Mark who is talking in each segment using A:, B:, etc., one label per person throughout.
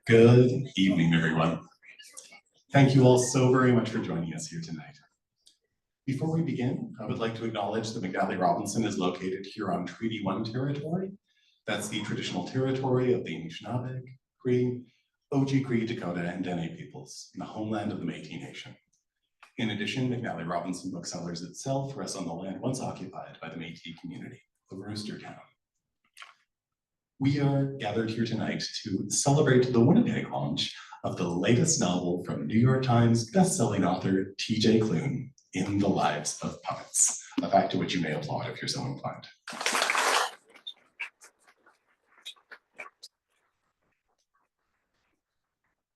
A: Good evening, everyone. Thank you all so very much for joining us here tonight. Before we begin, I would like to acknowledge that McNally Robinson is located here on Treaty 1 territory. That's the traditional territory of the Anishinaabe, Cree, Oji-Cree, Dakota, and Dene peoples, in the homeland of the Métis Nation. In addition, McNally Robinson Booksellers itself rests on the land once occupied by the Métis community of Roostertown. We are gathered here tonight to celebrate the Winnipeg launch of the latest novel from New York Times bestselling author TJ Klune, In the Lives of Puppets, a fact to which you may applaud if you're so inclined.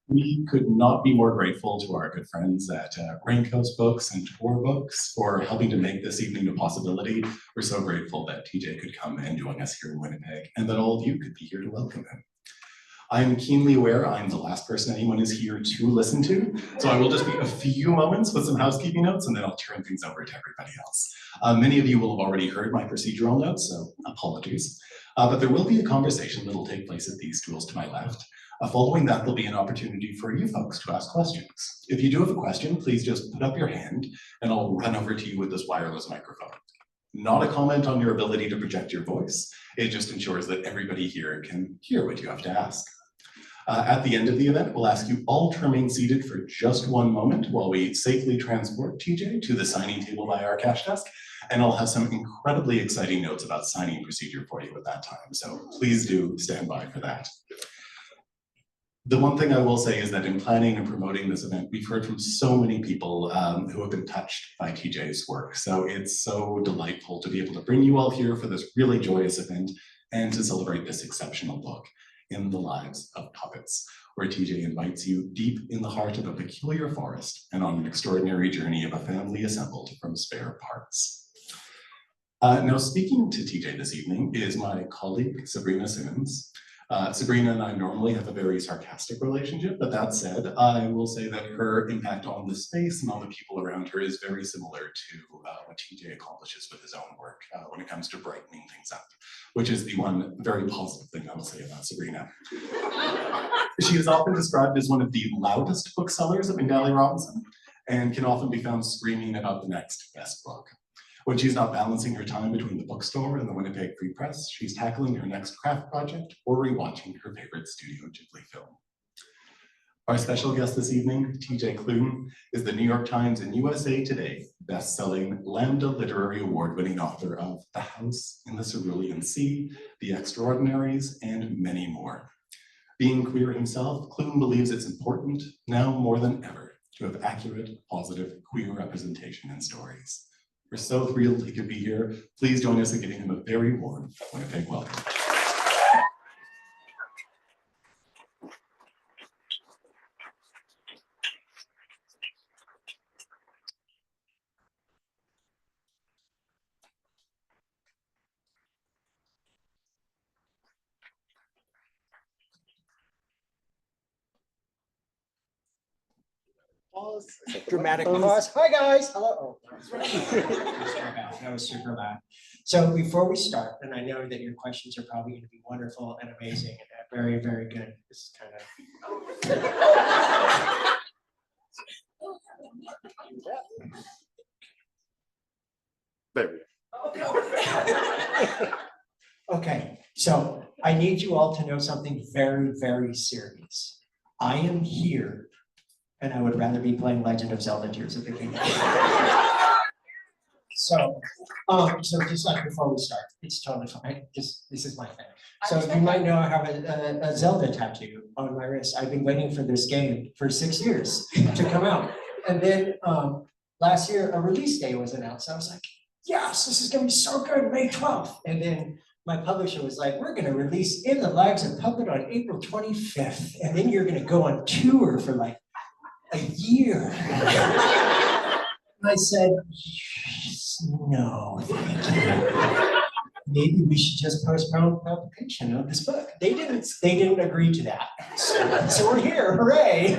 A: We could not be more grateful to our good friends at Raincoast Books and Tor Books for helping to make this evening a possibility. We're so grateful that TJ could come and join us here in Winnipeg, and that all of you could be here to welcome him. I'm keenly aware I'm the last person anyone is here to listen to, so I will just be a few moments with some housekeeping notes, and then I'll turn things over to everybody else. Many of you will have already heard my procedural notes, so apologies. But there will be a conversation that will take place at these stools to my left. Following that, there'll be an opportunity for you folks to ask questions. If you do have a question, please just put up your hand and I'll run over to you with this wireless microphone. Not a comment on your ability to project your voice. It just ensures that everybody here can hear what you have to ask. At the end of the event, we'll ask you all to remain seated for just one moment while we safely transport TJ to the signing table by our cash desk. And I'll have some incredibly exciting notes about signing procedure for you at that time. So please do stand by for that. The one thing I will say is that in planning and promoting this event, we've heard from so many people who have been touched by TJ's work. So it's so delightful to be able to bring you all here for this really joyous event and to celebrate this exceptional book, In the Lives of Puppets, where TJ invites you deep in the heart of a peculiar forest and on an extraordinary journey of a family assembled from spare parts. Now, speaking to TJ this evening is my colleague, Sabrina Simmonds. Sabrina and I normally have a very sarcastic relationship, but that said, I will say that her impact on the space and on the people around her is very similar to what TJ accomplishes with his own work when it comes to brightening things up, which is the one very positive thing I will say about Sabrina. She is often described as one of the loudest booksellers at McNally Robinson and can often be found screaming about the next best book. When she's not balancing her time between the bookstore and the Winnipeg Free Press, she's tackling her next craft project or rewatching her favorite Studio Ghibli film. Our special guest this evening, TJ Klune, is the New York Times and USA Today best-selling Lambda Literary Award-winning author of The House in the Cerulean Sea, The Extraordinaries, and many more. Being queer himself, Klune believes it's important, now more than ever, to have accurate, positive, queer representation in stories. We're so thrilled he could be here. Please join us in giving him a very warm Winnipeg welcome.
B: Dramatic pause. Hi guys. Hello. Oh, that was super loud. So before we start, and I know that your questions are probably going to be wonderful and amazing and very, very good. This is kind of.
C: There we go.
B: Okay, so I need you all to know something very, very serious. I am here, and I would rather be playing Legend of Zelda: Tears of the Kingdom. So just like before we start, it's totally fine. This is my thing. So you might know I have a Zelda tattoo on my wrist. I've been waiting for this game for 6 years to come out. And then last year, a release day was announced. I was like, yes, this is gonna be so good, May 12th. And then my publisher was like, we're gonna release In the Lives of Puppet on April 25th. And then you're gonna go on tour for like a year. I said, no, thank you. maybe we should just postpone publication of this book. They didn't agree to that. So we're here, hooray.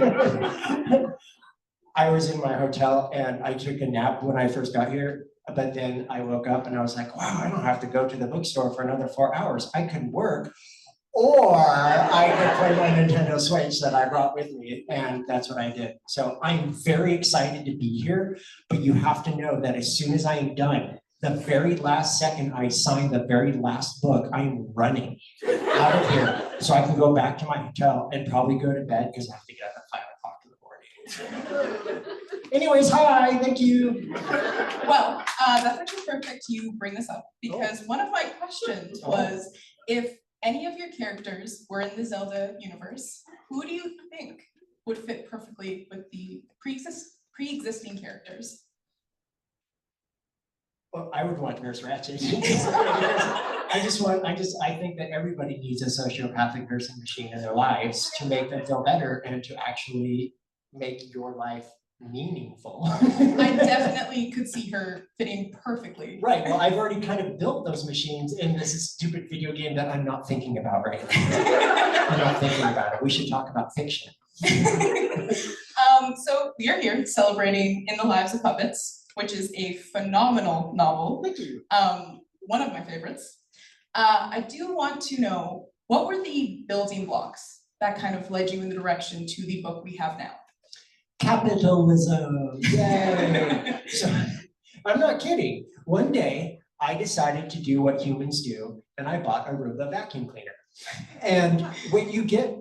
B: I was in my hotel and I took a nap when I first got here, but then I woke up and I was like, wow, I don't have to go to the bookstore for another 4 hours. I can work, or I could play my Nintendo Switch that I brought with me, and that's what I did. So I'm very excited to be here, but you have to know that as soon as I am done, the very last second I sign the very last book, I am running out of here so I can go back to my hotel and probably go to bed because I have to get up at 5 o'clock in the morning. Anyways, hi, thank you.
C: Well, that's actually perfect you bring this up because one of my questions was if any of your characters were in the Zelda universe, who do you think would fit perfectly with the pre-existing characters?
B: Well, I would want Nurse Ratched. I think that everybody needs a sociopathic nursing machine in their lives to make them feel better and to actually make your life meaningful.
C: I definitely could see her fitting perfectly.
B: Right, well, I've already kind of built those machines in this stupid video game that I'm not thinking about right now. I'm not thinking about it. We should talk about fiction.
C: So we are here celebrating In the Lives of Puppets, which is a phenomenal novel.
B: Thank you.
C: One of my favorites. I do want to know, what were the building blocks that kind of led you in the direction to the book we have now?
B: Capitalism, yay! So, I'm not kidding. One day, I decided to do what humans do, and I bought a Roomba vacuum cleaner. And when you get,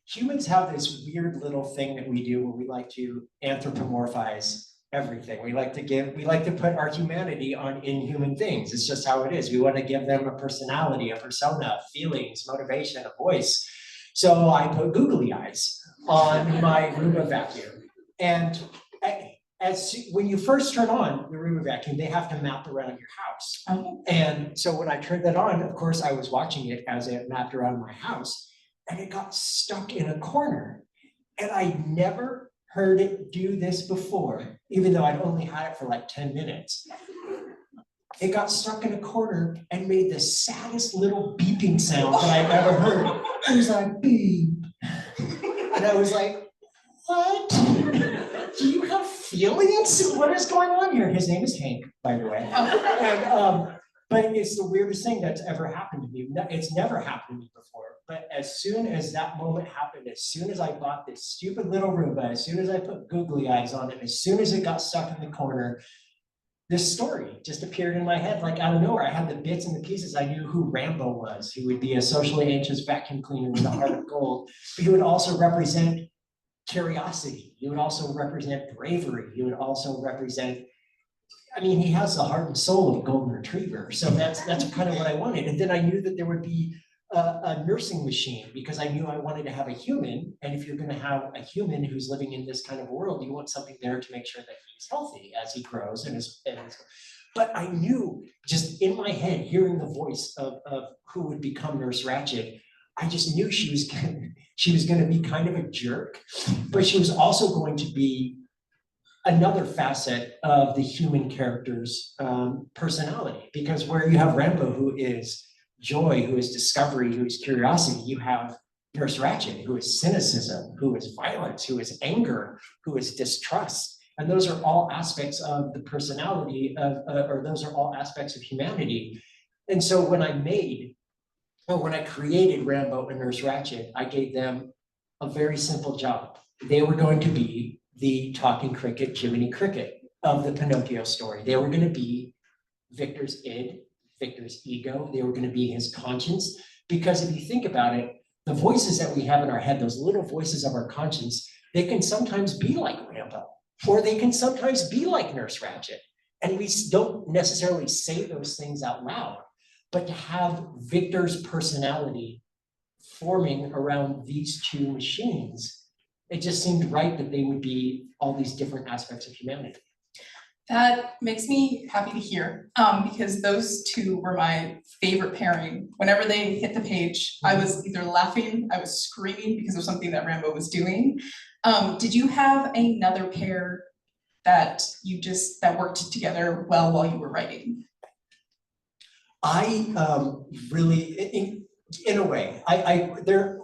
B: humans have this weird little thing that we do where we like to anthropomorphize everything. We like to put our humanity on inhuman things. It's just how it is. We want to give them a personality, a persona, feelings, motivation, a voice. So I put googly eyes on my Roomba vacuum. And when you first turn on the Roomba vacuum, they have to map around your house.
C: Oh.
B: And so when I turned that on, of course, I was watching it as it mapped around my house, and it got stuck in a corner. And I never heard it do this before, even though I'd only had it for like 10 minutes. It got stuck in a corner and made the saddest little beeping sound that I've ever heard. It was like, beep. And I was like, what? Do you have feelings? What is going on here? His name is Hank, by the way. And, but it's the weirdest thing that's ever happened to me. It's never happened to me before. But as soon as that moment happened, as soon as I bought this stupid little Roomba, as soon as I put googly eyes on it, as soon as it got stuck in the corner, this story just appeared in my head like out of nowhere. I had the bits and the pieces. I knew who Rambo was. He would be a socially anxious vacuum cleaner with a heart of gold. But he would also represent curiosity. He would also represent bravery. He would also represent, I mean, he has the heart and soul of a golden retriever. So that's kind of what I wanted. And then I knew that there would be a nursing machine because I knew I wanted to have a human. And if you're going to have a human who's living in this kind of world, you want something there to make sure that he's healthy as he grows but I knew just in my head, hearing the voice of who would become Nurse Ratched, I just knew she was going to be kind of a jerk, but she was also going to be another facet of the human character's personality. Because where you have Rambo, who is joy, who is discovery, who is curiosity, you have Nurse Ratched, who is cynicism, who is violence, who is anger, who is distrust. And those are all aspects of the personality or those are all aspects of humanity. And so when I created Rambo and Nurse Ratched, I gave them a very simple job. They were going to be the talking cricket, Jiminy Cricket of the Pinocchio story. They were going to be Victor's id, Victor's ego. They were going to be his conscience. Because if you think about it, the voices that we have in our head, those little voices of our conscience, they can sometimes be like Rambo, or they can sometimes be like Nurse Ratched. And we don't necessarily say those things out loud, but to have Victor's personality forming around these two machines, it just seemed right that they would be all these different aspects of humanity.
C: That makes me happy to hear, because those two were my favorite pairing. Whenever they hit the page, I was either laughing, I was screaming because of something that Rambo was doing. Did you have another pair that worked together well while you were writing?
B: I really, in a way,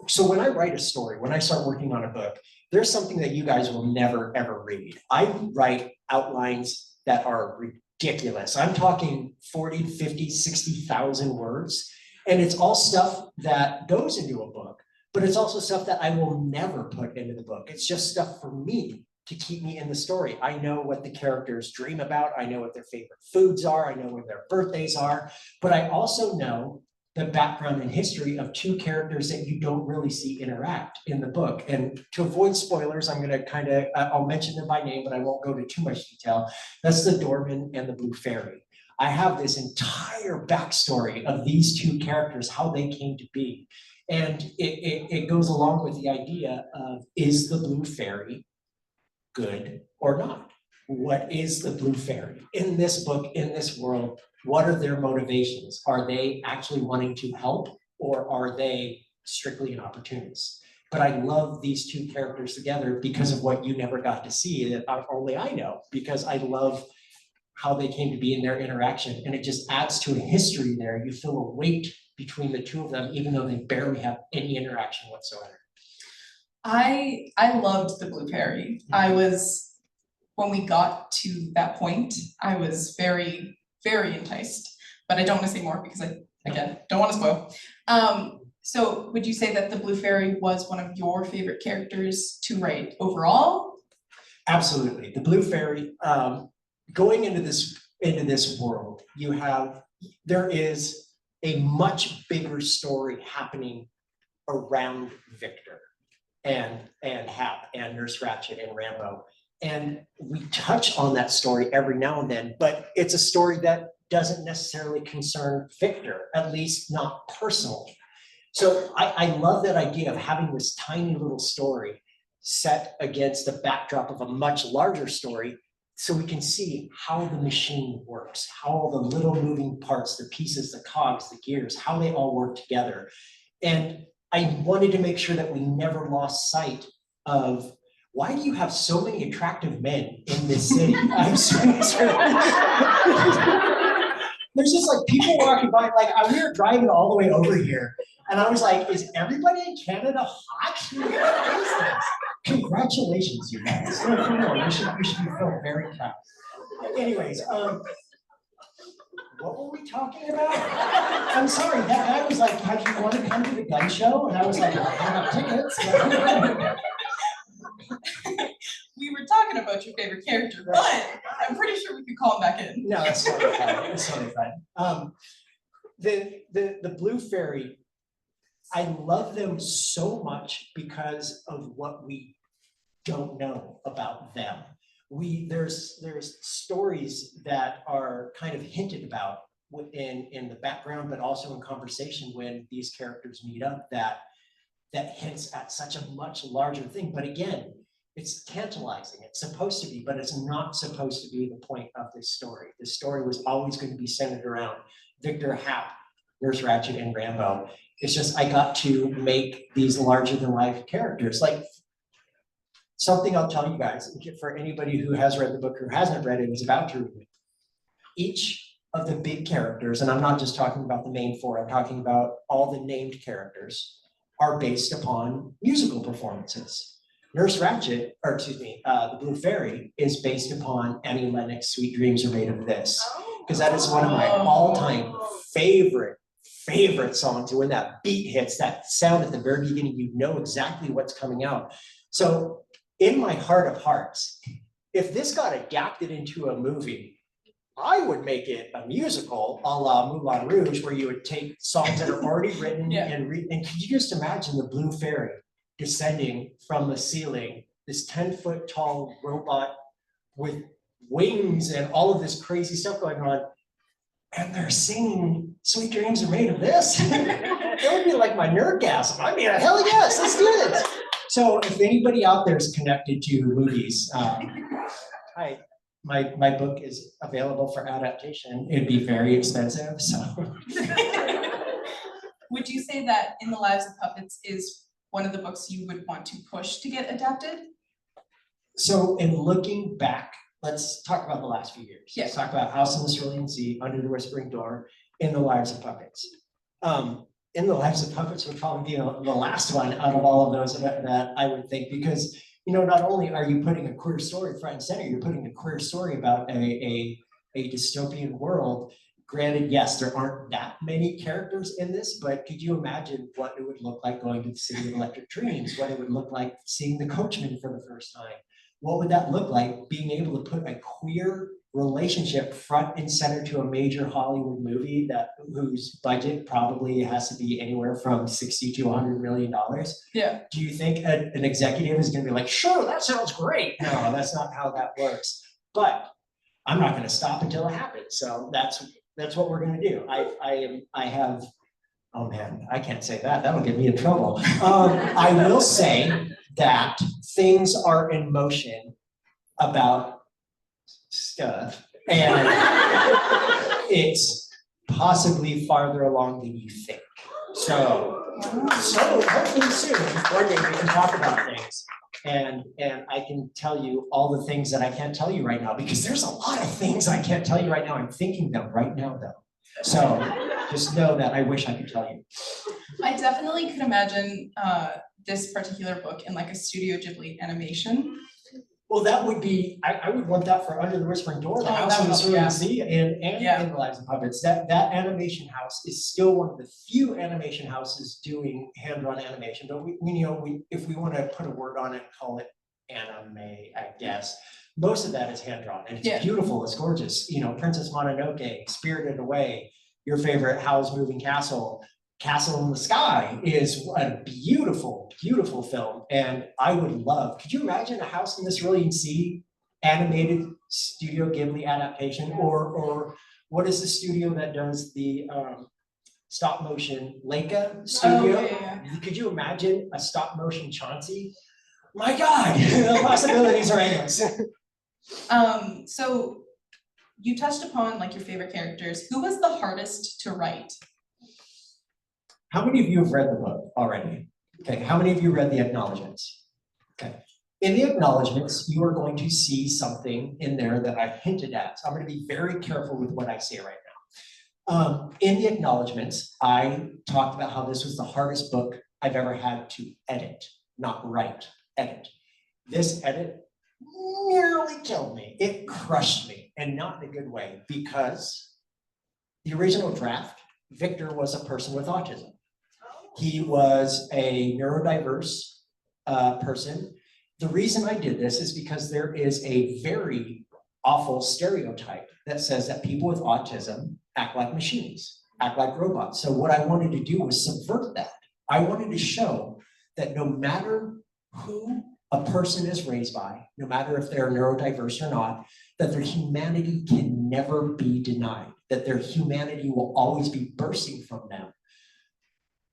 B: so when I write a story, when I start working on a book, there's something that you guys will never, ever read. I write outlines that are ridiculous. I'm talking 40, 50, 60,000 words. And it's all stuff that goes into a book, but it's also stuff that I will never put into the book. It's just stuff for me to keep me in the story. I know what the characters dream about. I know what their favorite foods are. I know when their birthdays are, but I also know the background and history of two characters that you don't really see interact in the book. And to avoid spoilers, I'm gonna I'll mention them by name, but I won't go into too much detail. That's the Doorman and the Blue Fairy. I have this entire backstory of these two characters, how they came to be. And it goes along with the idea of, is the Blue Fairy good or not? What is the Blue Fairy? In this book, in this world, what are their motivations? Are they actually wanting to help, or are they strictly an opportunist? But I love these two characters together because of what you never got to see, that only I know, because I love how they came to be in their interaction. And it just adds to a history there. You feel a weight between the two of them, even though they barely have any interaction whatsoever.
C: I loved the Blue Fairy. When we got to that point, I was very, very enticed, but I don't want to say more because again, don't want to spoil. So would you say that the Blue Fairy was one of your favorite characters to write overall?
B: Absolutely. The Blue Fairy, going into this world, there is a much bigger story happening around Victor and Hap and Nurse Ratched and Rambo. And we touch on that story every now and then, but it's a story that doesn't necessarily concern Victor, at least not personally. So I love that idea of having this tiny little story set against the backdrop of a much larger story, so we can see how the machine works, how all the little moving parts, the pieces, the cogs, the gears, how they all work together. And I wanted to make sure that we never lost sight of, why do you have so many attractive men in this city? There's just like people walking by, we were driving all the way over here, and I was like, is everybody in Canada hot? What is this? Congratulations, you guys. You should feel very proud. Anyways, what were we talking about? I'm sorry, that guy was like, "Have you want to come to the gun show?" And I was like, "I have tickets."
C: We were talking about your favorite character, but I'm pretty sure we could call him back in.
B: No, it's totally fine. It's totally fine. The Blue Fairy, I love them so much because of what we don't know about them. There's stories that are kind of hinted about in the background, but also in conversation when these characters meet up, that hints at such a much larger thing. But again, it's tantalizing. It's supposed to be, but it's not supposed to be the point of this story. This story was always going to be centered around Victor, Hap, Nurse Ratched, and Rambo. It's just I got to make these larger than life characters. Like, something I'll tell you guys, for anybody who has read the book or hasn't read it, is about to read it. Each of the big characters, and I'm not just talking about the main four, I'm talking about all the named characters, are based upon musical performances. Nurse Ratched, the Blue Fairy, is based upon Annie Lennox's Sweet Dreams Are Made of This, because that is one of my all-time favorite songs. And when that beat hits, that sound at the very beginning, you know exactly what's coming out. So in my heart of hearts, if this got adapted into a movie, I would make it a musical a la Moulin Rouge, where you would take songs that are already written and could you just imagine the Blue Fairy descending from the ceiling, this 10-foot tall robot with wings and all of this crazy stuff going on, and they're singing Sweet Dreams Are Made of This? It would be like my nerdgasm. I mean, hell yes, let's do this. So if anybody out there is connected to movies, my book is available for adaptation. It'd be very expensive, so.
C: Would you say that In the Lives of Puppets is one of the books you would want to push to get adapted?
B: So in looking back, let's talk about the last few years.
C: Yeah.
B: Let's talk about House in the Cerulean Sea, Under the Whispering Door, In the Lives of Puppets. In the Lives of Puppets would probably be the last one out of all of those that I would think, because, you know, not only are you putting a queer story front and center, you're putting a queer story about a dystopian world. Granted, yes, there aren't that many characters in this, but could you imagine what it would look like going to the City of Electric Dreams, what it would look like seeing the Coachman for the first time? What would that look like, being able to put a queer relationship front and center to a major Hollywood movie whose budget probably has to be anywhere from $60 to $100 million?
C: Yeah.
B: Do you think an executive is going to be like, sure, that sounds great? No, that's not how that works. But I'm not going to stop until it happens. So that's what we're going to do. I have, oh man, I can't say that. That'll get me in trouble. I will say that things are in motion about stuff, and it's possibly farther along than you think. So hopefully soon, one day we can talk about things. And I can tell you all the things that I can't tell you right now, because there's a lot of things I can't tell you right now. I'm thinking them right now, though. So just know that I wish I could tell you.
C: I definitely could imagine this particular book in like a Studio Ghibli animation.
B: Well, that would be, I would want that for Under the Whispering Door, the
C: Oh,
B: House
C: that
B: on the
C: would-
B: Cerulean
C: yeah.
B: Sea, and
C: Yeah.
B: in the Lives of Puppets. That animation house is still one of the few animation houses doing hand-drawn animation. But if we want to put a word on it, call it anime, I guess. Most of that is hand-drawn, and it's
C: Yeah.
B: beautiful, it's gorgeous. You know, Princess Mononoke, Spirited Away, your favorite Howl's Moving Castle, Castle in the Sky is a beautiful, beautiful film. And I would love, could you imagine a House in the Cerulean Sea animated Studio Ghibli adaptation? Or what is the studio that does the stop motion? Leica Studio?
C: Oh, yeah.
B: Could you imagine a stop motion Chauncey? My God, the possibilities are endless.
C: So you touched upon like your favorite characters. Who was the hardest to write?
B: How many of you have read the book already? Okay, how many of you read the acknowledgements? Okay, in the acknowledgements, you are going to see something in there that I hinted at. So I'm going to be very careful with what I say right now. In the acknowledgements, I talked about how this was the hardest book I've ever had to edit, not write, edit. This edit nearly killed me. It crushed me, and not in a good way, because the original draft, Victor was a person with autism. He was a neurodiverse person. The reason I did this is because there is a very awful stereotype that says that people with autism act like machines, act like robots. So what I wanted to do was subvert that. I wanted to show that no matter who a person is raised by, no matter if they're neurodiverse or not, that their humanity can never be denied, that their humanity will always be bursting from them.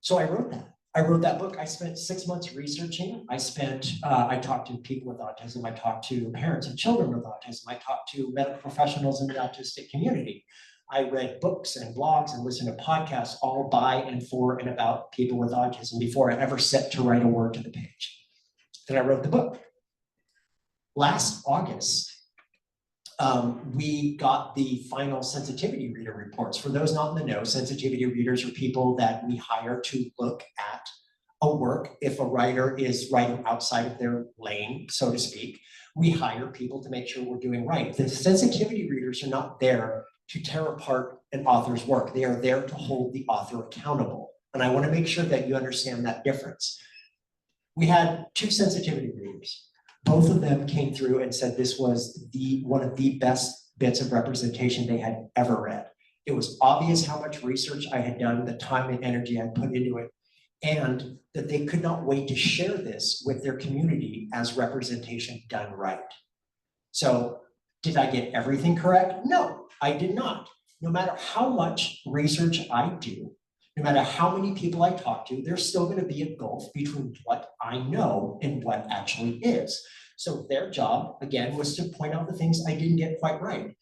B: So I wrote that. I wrote that book. I spent 6 months researching. I talked to people with autism. I talked to parents of children with autism. I talked to medical professionals in the autistic community. I read books and blogs and listened to podcasts all by and for and about people with autism before I ever set to write a word to the page. Then I wrote the book. Last August, we got the final sensitivity reader reports. For those not in the know, sensitivity readers are people that we hire to look at a work. If a writer is writing outside of their lane, so to speak, we hire people to make sure we're doing right. The sensitivity readers are not there to tear apart an author's work. They are there to hold the author accountable. And I want to make sure that you understand that difference. We had 2 sensitivity readers. Both of them came through and said this was one of the best bits of representation they had ever read. It was obvious how much research I had done, the time and energy I put into it, and that they could not wait to share this with their community as representation done right. So did I get everything correct? No, I did not. No matter how much research I do, no matter how many people I talk to, there's still going to be a gulf between what I know and what actually is. So their job, again, was to point out the things I didn't get quite right.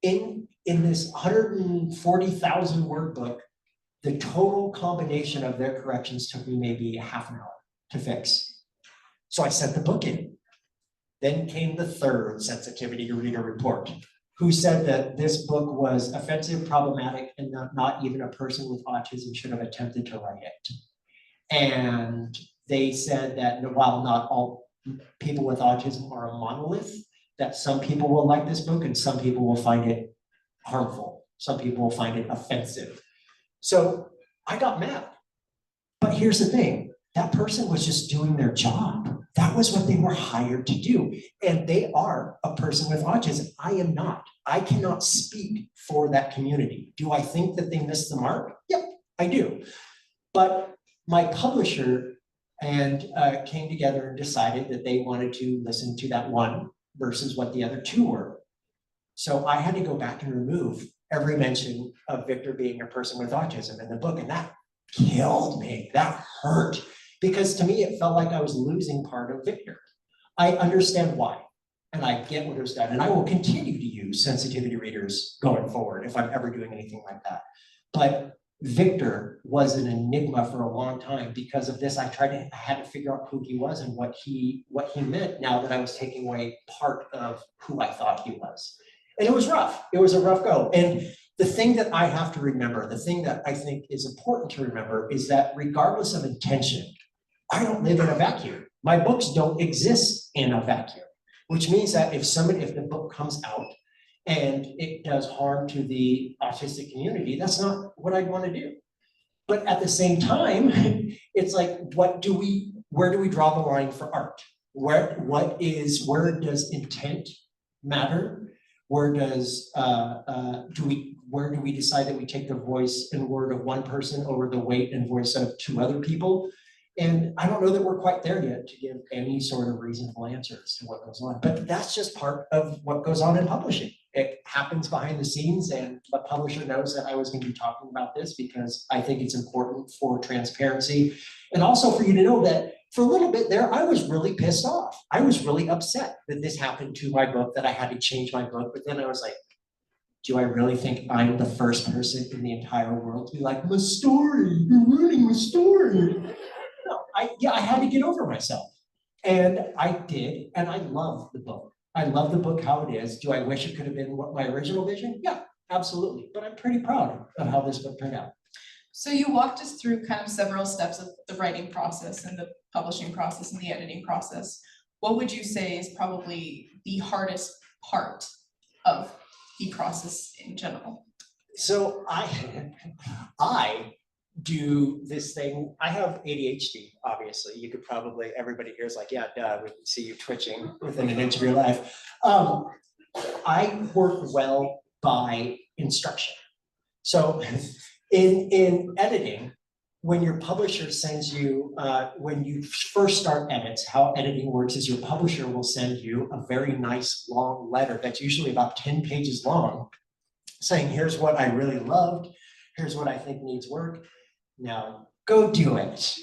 B: In this 140,000 word book, the total combination of their corrections took me maybe half an hour to fix. So I sent the book in. Then came the 3rd sensitivity reader report. who said that this book was offensive, problematic, and not even a person with autism should have attempted to write it. And they said that while not all people with autism are a monolith, that some people will like this book and some people will find it harmful. Some people will find it offensive. So I got mad. But here's the thing, that person was just doing their job. That was what they were hired to do. And they are a person with autism. I am not. I cannot speak for that community. Do I think that they missed the mark? Yep, I do. But my publisher came together and decided that they wanted to listen to that one versus what the other two were. So I had to go back and remove every mention of Victor being a person with autism in the book, and that killed me. That hurt, because to me it felt like I was losing part of Victor. I understand why, and I get what was done, and I will continue to use sensitivity readers going forward if I'm ever doing anything like that. But Victor was an enigma for a long time because of this. I had to figure out who he was and what he meant now that I was taking away part of who I thought he was. And it was rough. It was a rough go. And the thing that I have to remember, the thing that I think is important to remember, is that regardless of intention, I don't live in a vacuum. My books don't exist in a vacuum, which means that if the book comes out and it does harm to the autistic community, that's not what I'd want to do. But at the same time, it's like, where do we draw the line for art? Where does intent matter? Where do we decide that we take the voice and word of one person over the weight and voice of two other people? And I don't know that we're quite there yet to give any sort of reasonable answers to what goes on, but that's just part of what goes on in publishing. It happens behind the scenes, and the publisher knows that I was going to be talking about this because I think it's important for transparency. And also for you to know that for a little bit there, I was really pissed off. I was really upset that this happened to my book, that I had to change my book. But then I was like, do I really think I'm the first person in the entire world to be like, my story, you're ruining my story? No, I had to get over myself. And I did, and I love the book. I love the book how it is. Do I wish it could have been what my original vision? Yeah, absolutely. But I'm pretty proud of how this book turned out.
C: So you walked us through kind of several steps of the writing process and the publishing process and the editing process. What would you say is probably the hardest part of the process in general?
B: So I do this thing. I have ADHD, obviously. You could probably, everybody here is like, yeah, duh, we can see you twitching within an inch of your life. I work well by instruction. So in editing, when your publisher sends you, when you first start edits, how editing works is your publisher will send you a very nice long letter that's usually about 10 pages long, saying, here's what I really loved, here's what I think needs work. Now, go do it.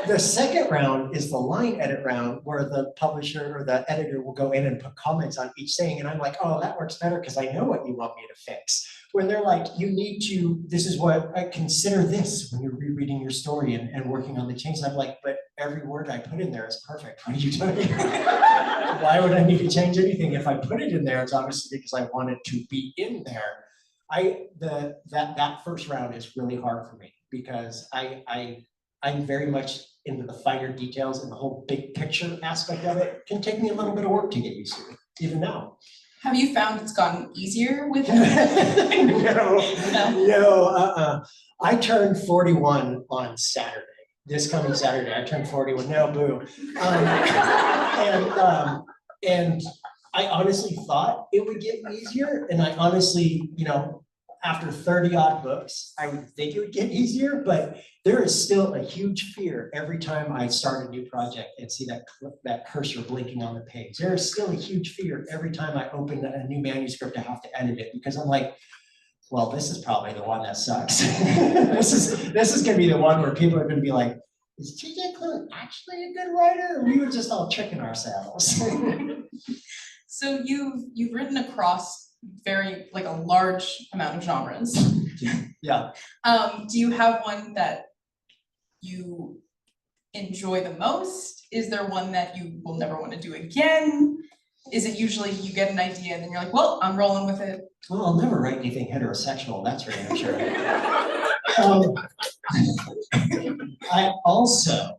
B: The second round is the line edit round, where the publisher or the editor will go in and put comments on each thing. And I'm like, oh, that works better because I know what you want me to fix. When they're like, you need to, this is what I consider this when you're rereading your story and working on the changes. I'm like, but every word I put in there is perfect. What are you doing? Why would I need to change anything? If I put it in there, it's obviously because I want it to be in there. That first round is really hard for me because I'm very much into the finer details, and the whole big picture aspect of it can take me a little bit of work to get used to, even now.
C: Have you found it's gotten easier with
B: No. I turned 41 on Saturday. This coming Saturday, I turned 41. No, boo. And I honestly thought it would get easier, and I honestly, after 30 odd books, I would think it would get easier, but there is still a huge fear every time I start a new project and see that cursor blinking on the page. There is still a huge fear every time I open a new manuscript to have to edit it, because I'm like, well, this is probably the one that sucks. This is gonna be the one where people are gonna be like, is TJ Klune actually a good writer? Or we were just all tricking ourselves.
C: So you've written across a large amount of genres.
B: Yeah.
C: Do you have one that you enjoy the most? Is there one that you will never want to do again? is it usually you get an idea and then you're like, well, I'm rolling with it?
B: Well, I'll never write anything heterosexual, that's for damn sure. I also,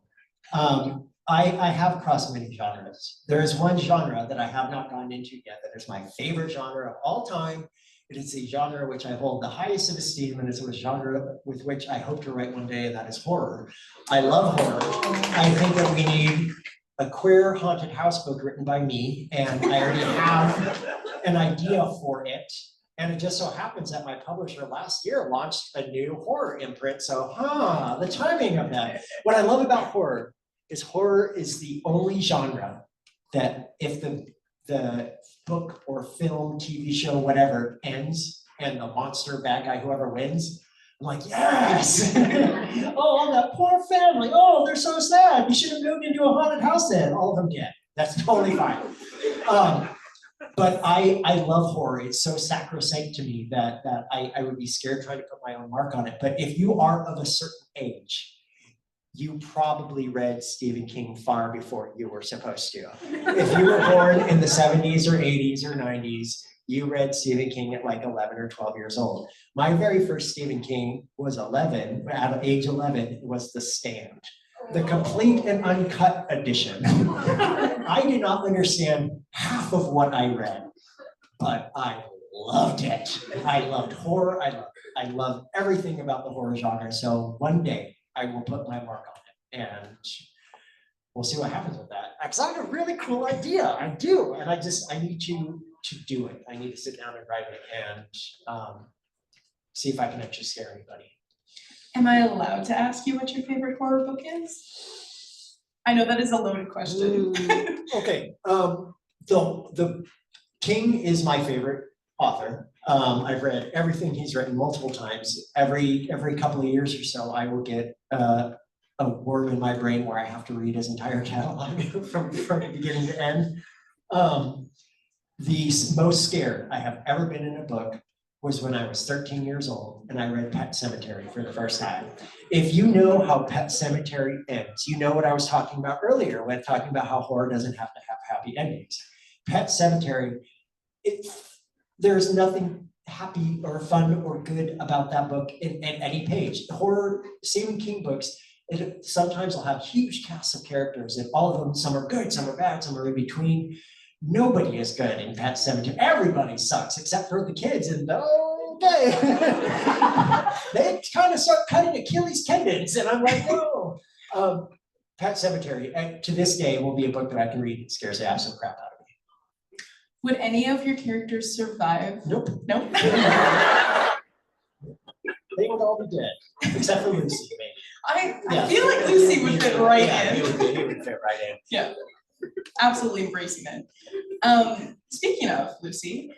B: I have crossed many genres. There is one genre that I have not gone into yet that is my favorite genre of all time. It is a genre which I hold the highest of esteem, and it's a genre with which I hope to write one day, and that is horror. I love horror. I think that we need a queer haunted house book written by me, and I already have an idea for it. And it just so happens that my publisher last year launched a new horror imprint. So, the timing of that. What I love about horror is the only genre that if the book or film, TV show, whatever ends and the monster, bad guy, whoever wins, I'm like, yes! Oh, that poor family. Oh, they're so sad. You should have moved into a haunted house then. All of them dead. That's totally fine. But I love horror. It's so sacrosanct to me that I would be scared trying to put my own mark on it. But if you are of a certain age, you probably read Stephen King far before you were supposed to. If you were born in the 70s or 80s or 90s, you read Stephen King at like 11 or 12 years old. My very first Stephen King was 11, at age 11, was The Stand, the complete and uncut edition. I did not understand half of what I read, but I loved it. I loved horror. I love everything about the horror genre. So one day I will put my mark on it, and we'll see what happens with that. Because I have a really cool idea. I do, and I need to do it. I need to sit down and write it and see if I can actually scare anybody.
C: Am I allowed to ask you what your favorite horror book is? I know that is a loaded question.
B: Okay, the King is my favorite author. I've read everything he's written multiple times. Every couple of years or so, I will get a worm in my brain where I have to read his entire catalog from beginning to end. The most scared I have ever been in a book was when I was 13 years old and I read Pet Sematary for the first time. If you know how Pet Sematary ends, you know what I was talking about earlier when talking about how horror doesn't have to have happy endings. Pet Sematary, there's nothing happy or fun or good about that book in any page. Horror, Stephen King books, sometimes will have huge casts of characters, and all of them, some are good, some are bad, some are in between. Nobody is good in Pet Sematary. Everybody sucks except for the kids, and okay. They kind of start cutting Achilles tendons, and I'm like, no. Pet Sematary, to this day, will be a book that I can read. It scares the absolute crap out of me.
C: Would any of your characters survive?
B: Nope.
C: Nope.
B: They would all be dead, except for Lucy, maybe.
C: I feel like Lucy would fit right in.
B: He would fit right in.
C: Yeah, absolutely embracing it. Speaking of Lucy,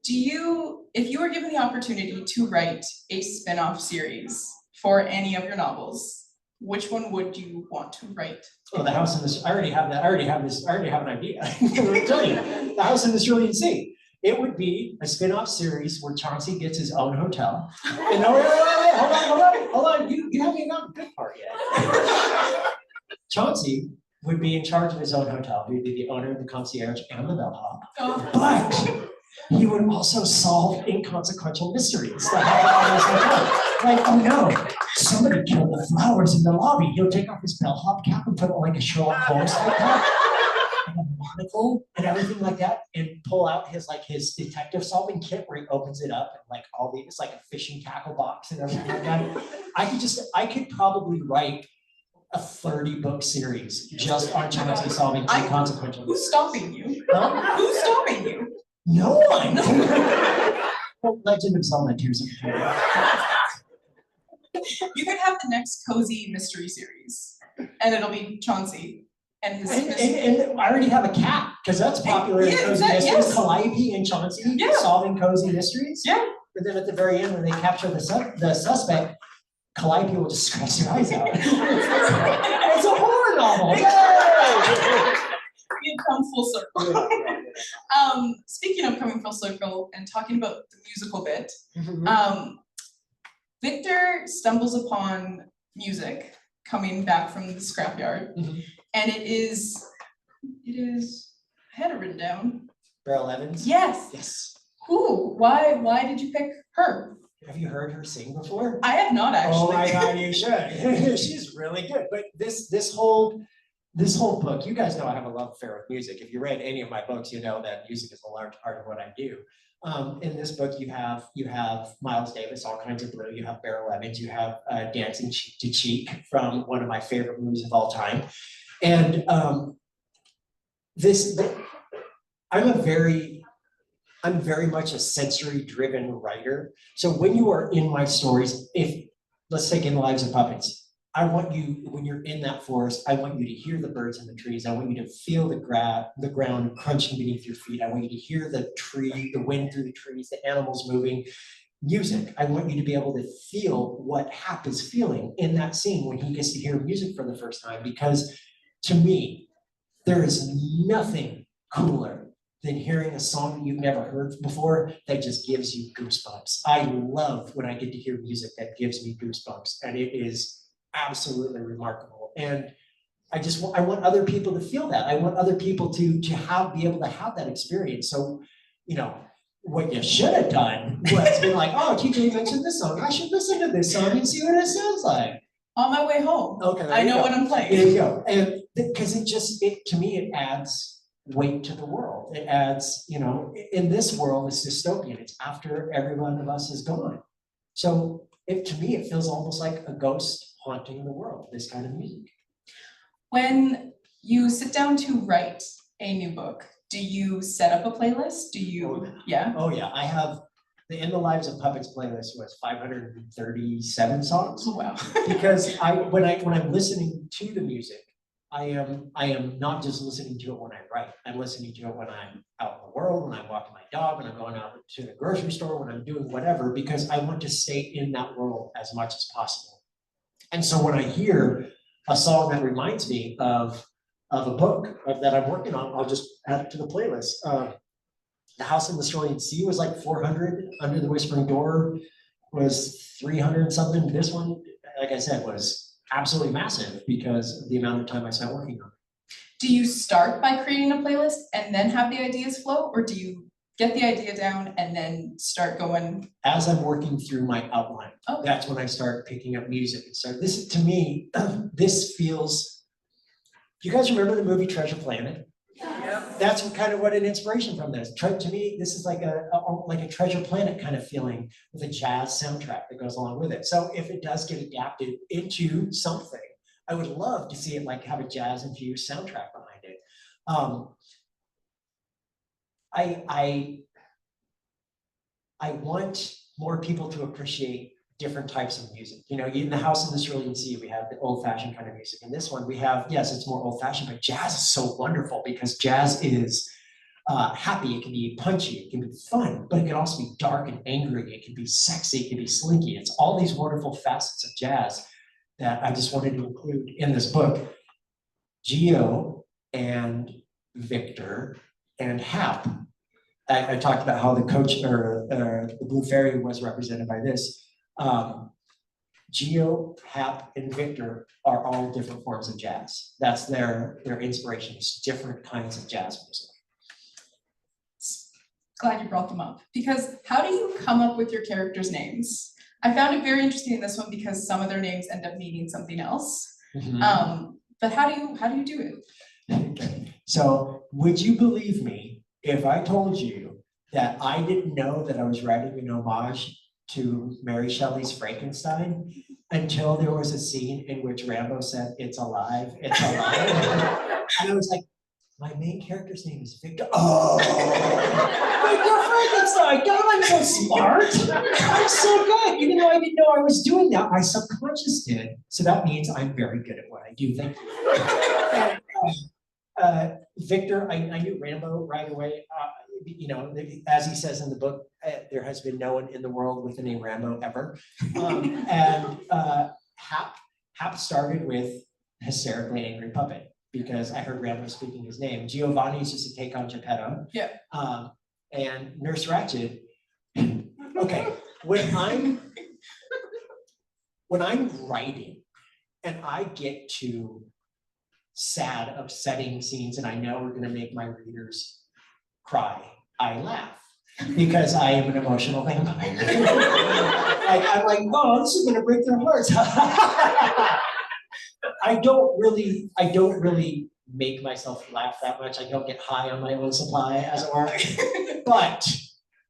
C: if you were given the opportunity to write a spin-off series for any of your novels, which one would you want to write?
B: Oh, The House in this. I already have an idea. I'm gonna tell you, The House in the Cerulean Sea. It would be a spin-off series where Chauncey gets his own hotel. And no, wait, hold on. You haven't even gotten the good part yet. Chauncey would be in charge of his own hotel. He would be the owner, the concierge, and the bellhop.
C: Oh.
B: But he would also solve inconsequential mysteries that happen in his hotel. Like, oh no, somebody killed the flowers in the lobby. He'll take off his bellhop cap and put on like a Sherlock Holmes like that, and a monocle and everything like that, and pull out his detective solving kit where he opens it up and like it's like a fishing tackle box and everything like that. I could probably write a 30-book series just on Chauncey solving inconsequential.
C: Who's stopping you?
B: Huh?
C: Who's stopping you?
B: No one. Well, Legend of Zelda: Tears of the Kingdom.
C: You could have the next cozy mystery series, and it'll be Chauncey and his.
B: And I already have a cat because that's popular in cozy mysteries. Yes. Calliope and Chauncey solving cozy mysteries. Yeah. But then at the very end, when they capture the suspect, Calliope will just scratch their eyes out. It's a horror novel. Yay!
C: You've come full circle. Speaking of coming full circle and talking about the musical bit, Victor stumbles upon music coming back from the scrapyard, and it is I had it written down.
B: Beryl Evans?
C: Yes.
B: Yes.
C: Who? Why did you pick her?
B: Have you heard her sing before?
C: I have not actually.
B: Oh my God, you should. She's really good. But this whole book, you guys know I have a love affair with music. If you read any of my books, you know that music is a large part of what I do. In this book, you have Miles Davis, All Kinds of Blue. You have Beryl Evans. You have Dancing Cheek to Cheek from one of my favorite movies of all time. And I'm very much a sensory-driven writer. So when you are in my stories, let's take In the Lives of Puppets, I want you, when you're in that forest, I want you to hear the birds in the trees. I want you to feel the ground crunching beneath your feet. I want you to hear the wind through the trees, the animals moving. Music, I want you to be able to feel what Hap is feeling in that scene when he gets to hear music for the first time. Because to me, there is nothing cooler than hearing a song that you've never heard before that just gives you goosebumps. I love when I get to hear music that gives me goosebumps, and it is absolutely remarkable. And I want other people to feel that. I want other people to be able to have that experience. So, what you should have done was been like, oh, TJ mentioned this song. I should listen to this song and see what it sounds like.
C: On my way home.
B: Okay,
C: I know what I'm playing.
B: There you go. And because to me, it adds weight to the world. It adds, in this world, it's dystopian. It's after every one of us is gone. So to me, it feels almost like a ghost haunting the world, this kind of music.
C: When you sit down to write a new book, do you set up a playlist? Do you, yeah?
B: Oh yeah, I have the In the Lives of Puppets playlist was 537 songs.
C: Oh, wow.
B: Because when I'm listening to the music, I am not just listening to it when I write. I'm listening to it when I'm out in the world, when I'm walking my dog, when I'm going out to the grocery store, when I'm doing whatever, because I want to stay in that world as much as possible. And so when I hear a song that reminds me of a book that I'm working on, I'll just add it to the playlist. The House in the Cerulean Sea was like 400. Under the Whispering Door was 300 something. This one, like I said, was absolutely massive because of the amount of time I spent working on it.
C: Do you start by creating a playlist and then have the ideas flow, or do you get the idea down and then start going?
B: As I'm working through my outline,
C: Okay.
B: That's when I start picking up music and start. This to me, this feels. Do you guys remember the movie Treasure Planet?
C: Yeah.
B: That's kind of what an inspiration from this. To me, this is like a Treasure Planet kind of feeling with a jazz soundtrack that goes along with it. So if it does get adapted into something, I would love to see it like have a jazz infused soundtrack behind it. I want more people to appreciate different types of music. In the House in the Cerulean Sea, we have the old-fashioned kind of music. In this one, we have, yes, it's more old-fashioned, but jazz is so wonderful because jazz is happy, it can be punchy, it can be fun, but it can also be dark and angry, it can be sexy, it can be slinky. It's all these wonderful facets of jazz that I just wanted to include in this book. Geo and Victor and Hap. I talked about how the coach or the Blue Fairy was represented by this. Geo, Hap, and Victor are all different forms of jazz. That's their inspirations, different kinds of jazz music.
C: Glad you brought them up, because how do you come up with your characters' names? I found it very interesting in this one because some of their names end up meaning something else.
B: Mm-hmm.
C: But how do you do it?
B: Okay. So would you believe me if I told you that I didn't know that I was writing an homage to Mary Shelley's Frankenstein until there was a scene in which Rambo said, "It's alive, it's alive." And I was like, my main character's name is Victor. Oh, Victor Frankenstein. God, I'm so smart. I'm so good. Even though I didn't know I was doing that, my subconscious did. So that means I'm very good at what I do. Thank you. Victor, I knew Rambo right away. As he says in the book, there has been no one in the world with the name Rambo ever. Hap started with hysterically angry puppet because I heard Rambo speaking his name. Giovanni's just a take on Geppetto.
C: Yeah.
B: And Nurse Ratched. Okay, when I'm writing and I get to sad, upsetting scenes and I know are gonna make my readers cry, I laugh. Because I am an emotional vampire. I'm like, oh, this is gonna break their hearts. I don't really make myself laugh that much. I don't get high on my own supply, as it were. But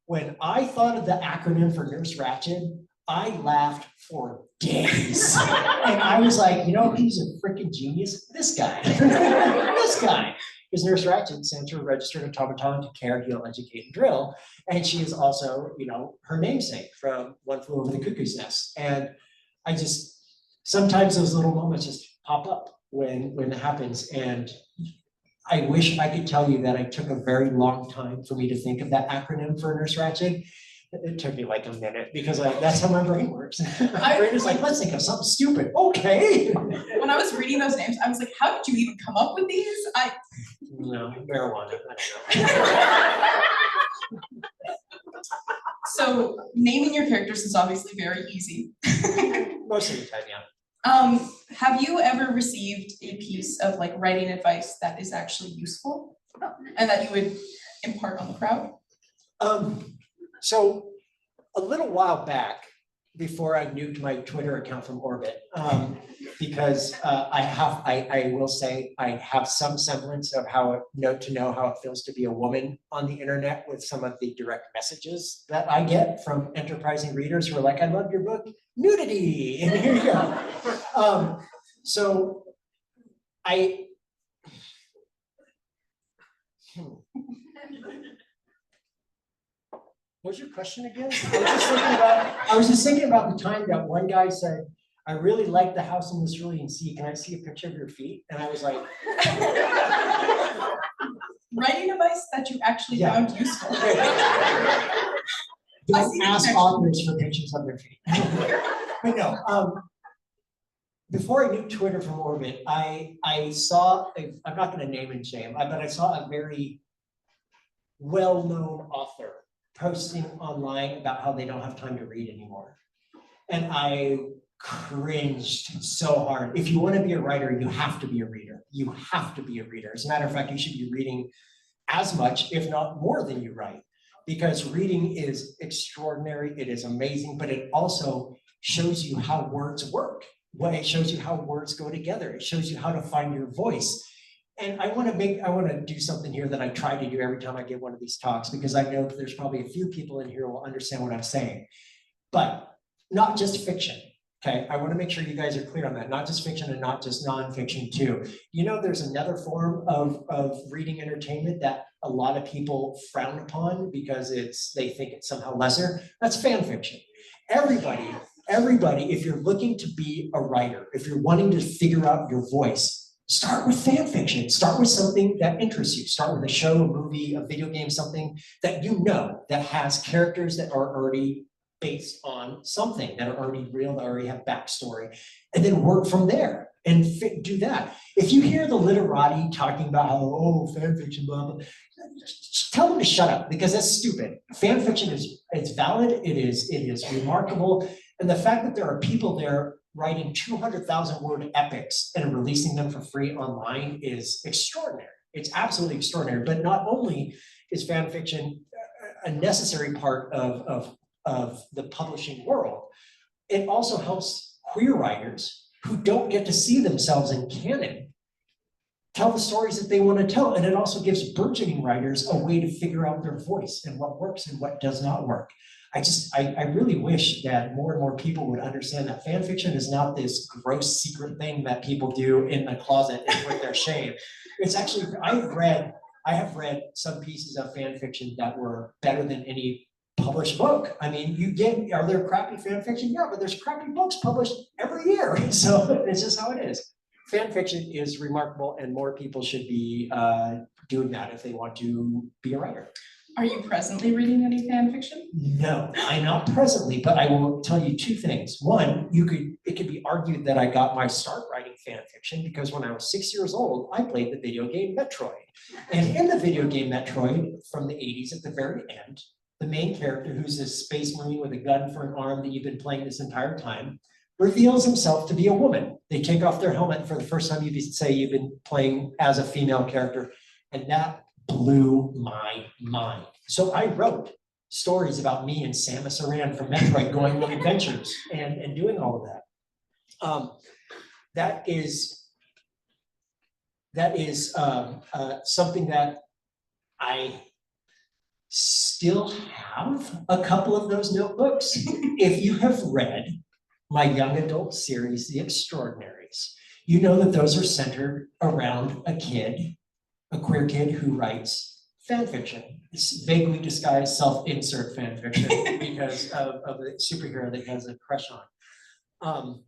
B: when I thought of the acronym for Nurse Ratched, I laughed for days. And I was like, you know, he's a freaking genius. This guy, this guy. Because Nurse Ratched stands for Registered Automaton to Care, Heal, Educate, and Drill. And she is also, you know, her namesake from One Flew Over the Cuckoo's Nest. And I just, sometimes those little moments just pop up when it happens. And I wish I could tell you that it took a very long time for me to think of that acronym for Nurse Ratched. It took me like a minute because that's how my brain works. My brain is like, let's think of something stupid. Okay.
C: When I was reading those names, I was like, how did you even come up with these?
B: No, marijuana. I don't know.
C: So naming your characters is obviously very easy.
B: Most of the time, yeah.
C: Have you ever received a piece of like writing advice that is actually useful and that you would impart on the crowd?
B: So a little while back, before I nuked my Twitter account from orbit, because I will say I have some semblance of how to know how it feels to be a woman on the internet with some of the direct messages that I get from enterprising readers who are like, I love your book, nudity, and here you go. So What's your question again? I was just thinking about the time that one guy said, I really like the house in the Cerulean Sea. Can I see a picture of your feet? And I was like,
C: writing advice that you actually found useful.
B: Don't ask authors for pictures of their feet. But no, before I knew Twitter from orbit, I saw, I'm not gonna name and shame, but I saw a very well-known author posting online about how they don't have time to read anymore. And I cringed so hard. If you want to be a writer, you have to be a reader. You have to be a reader. As a matter of fact, you should be reading as much, if not more than you write, because reading is extraordinary. It is amazing, but it also shows you how words work. It shows you how words go together. It shows you how to find your voice. And I want to do something here that I try to do every time I give one of these talks, because I know that there's probably a few people in here who will understand what I'm saying, but not just fiction. Okay, I want to make sure you guys are clear on that. Not just fiction and not just nonfiction too. You know, there's another form of reading entertainment that a lot of people frown upon because they think it's somehow lesser. That's fan fiction. Everybody, if you're looking to be a writer, if you're wanting to figure out your voice, start with fan fiction. Start with something that interests you. Start with a show, a movie, a video game, something that you know that has characters that are already based on something, that are already real, that already have backstory, and then work from there and do that. If you hear the literati talking about how, oh, fan fiction, blah, blah, tell them to shut up, because that's stupid. Fan fiction it's valid, it is remarkable, and the fact that there are people there writing 200,000 word epics and releasing them for free online is extraordinary. It's absolutely extraordinary. But not only is fan fiction a necessary part of the publishing world, it also helps queer writers who don't get to see themselves in canon tell the stories that they want to tell. And it also gives burgeoning writers a way to figure out their voice and what works and what does not work. I really wish that more and more people would understand that fan fiction is not this gross secret thing that people do in the closet and with their shame. It's actually, I have read some pieces of fan fiction that were better than any published book. I mean, are there crappy fan fiction? Yeah, but there's crappy books published every year. So it's just how it is. Fan fiction is remarkable, and more people should be doing that if they want to be a writer.
C: Are you presently reading any fan fiction?
B: No, I'm not presently, but I will tell you two things. One, it could be argued that I got my start writing fan fiction because when I was 6 years old, I played the video game Metroid. And in the video game Metroid from the 80s, at the very end, the main character, who's this space marine with a gun for an arm that you've been playing this entire time, reveals himself to be a woman. They take off their helmet for the first time. You say you've been playing as a female character, and that blew my mind. So I wrote stories about me and Samus Aran from Metroid going on adventures and doing all of that. That is something that I still have a couple of those notebooks. If you have read my young adult series, The Extraordinaries, you know that those are centered around a queer kid who writes fan fiction. It's vaguely disguised self-insert fan fiction because of the superhero that he has a crush on.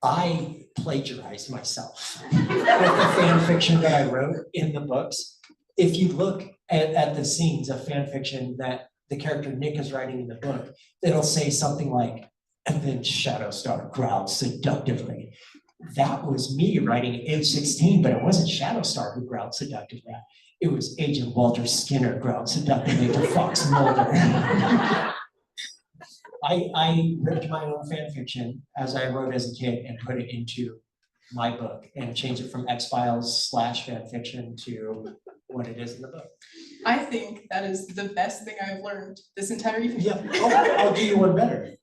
B: I plagiarized myself with the fan fiction that I wrote in the books. If you look at the scenes of fan fiction that the character Nick is writing in the book, it'll say something like, and then Shadowstar growled seductively. That was me writing at age 16, but it wasn't Shadowstar who growled seductively. It was Agent Walter Skinner growled seductively to Fox Mulder. I ripped my own fan fiction as I wrote as a kid and put it into my book and changed it from X-Files / fan fiction to what it is in the book.
C: I think that is the best thing I've learned this entire evening.
B: Yeah, I'll do you one better.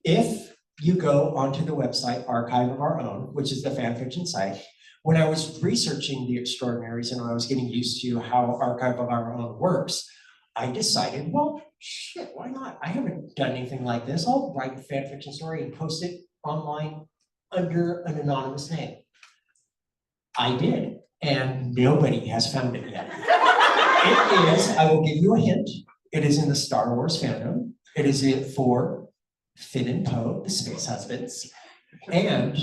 B: If you go onto the website Archive of Our Own, which is the fan fiction site, when I was researching The Extraordinaries and when I was getting used to how Archive of Our Own works, I decided, well, shit, why not? I haven't done anything like this. I'll write a fan fiction story and post it online under an anonymous name. I did, and nobody has found it yet. It is, I will give you a hint, it is in the Star Wars fandom. It is for Finn and Poe, the space husbands, and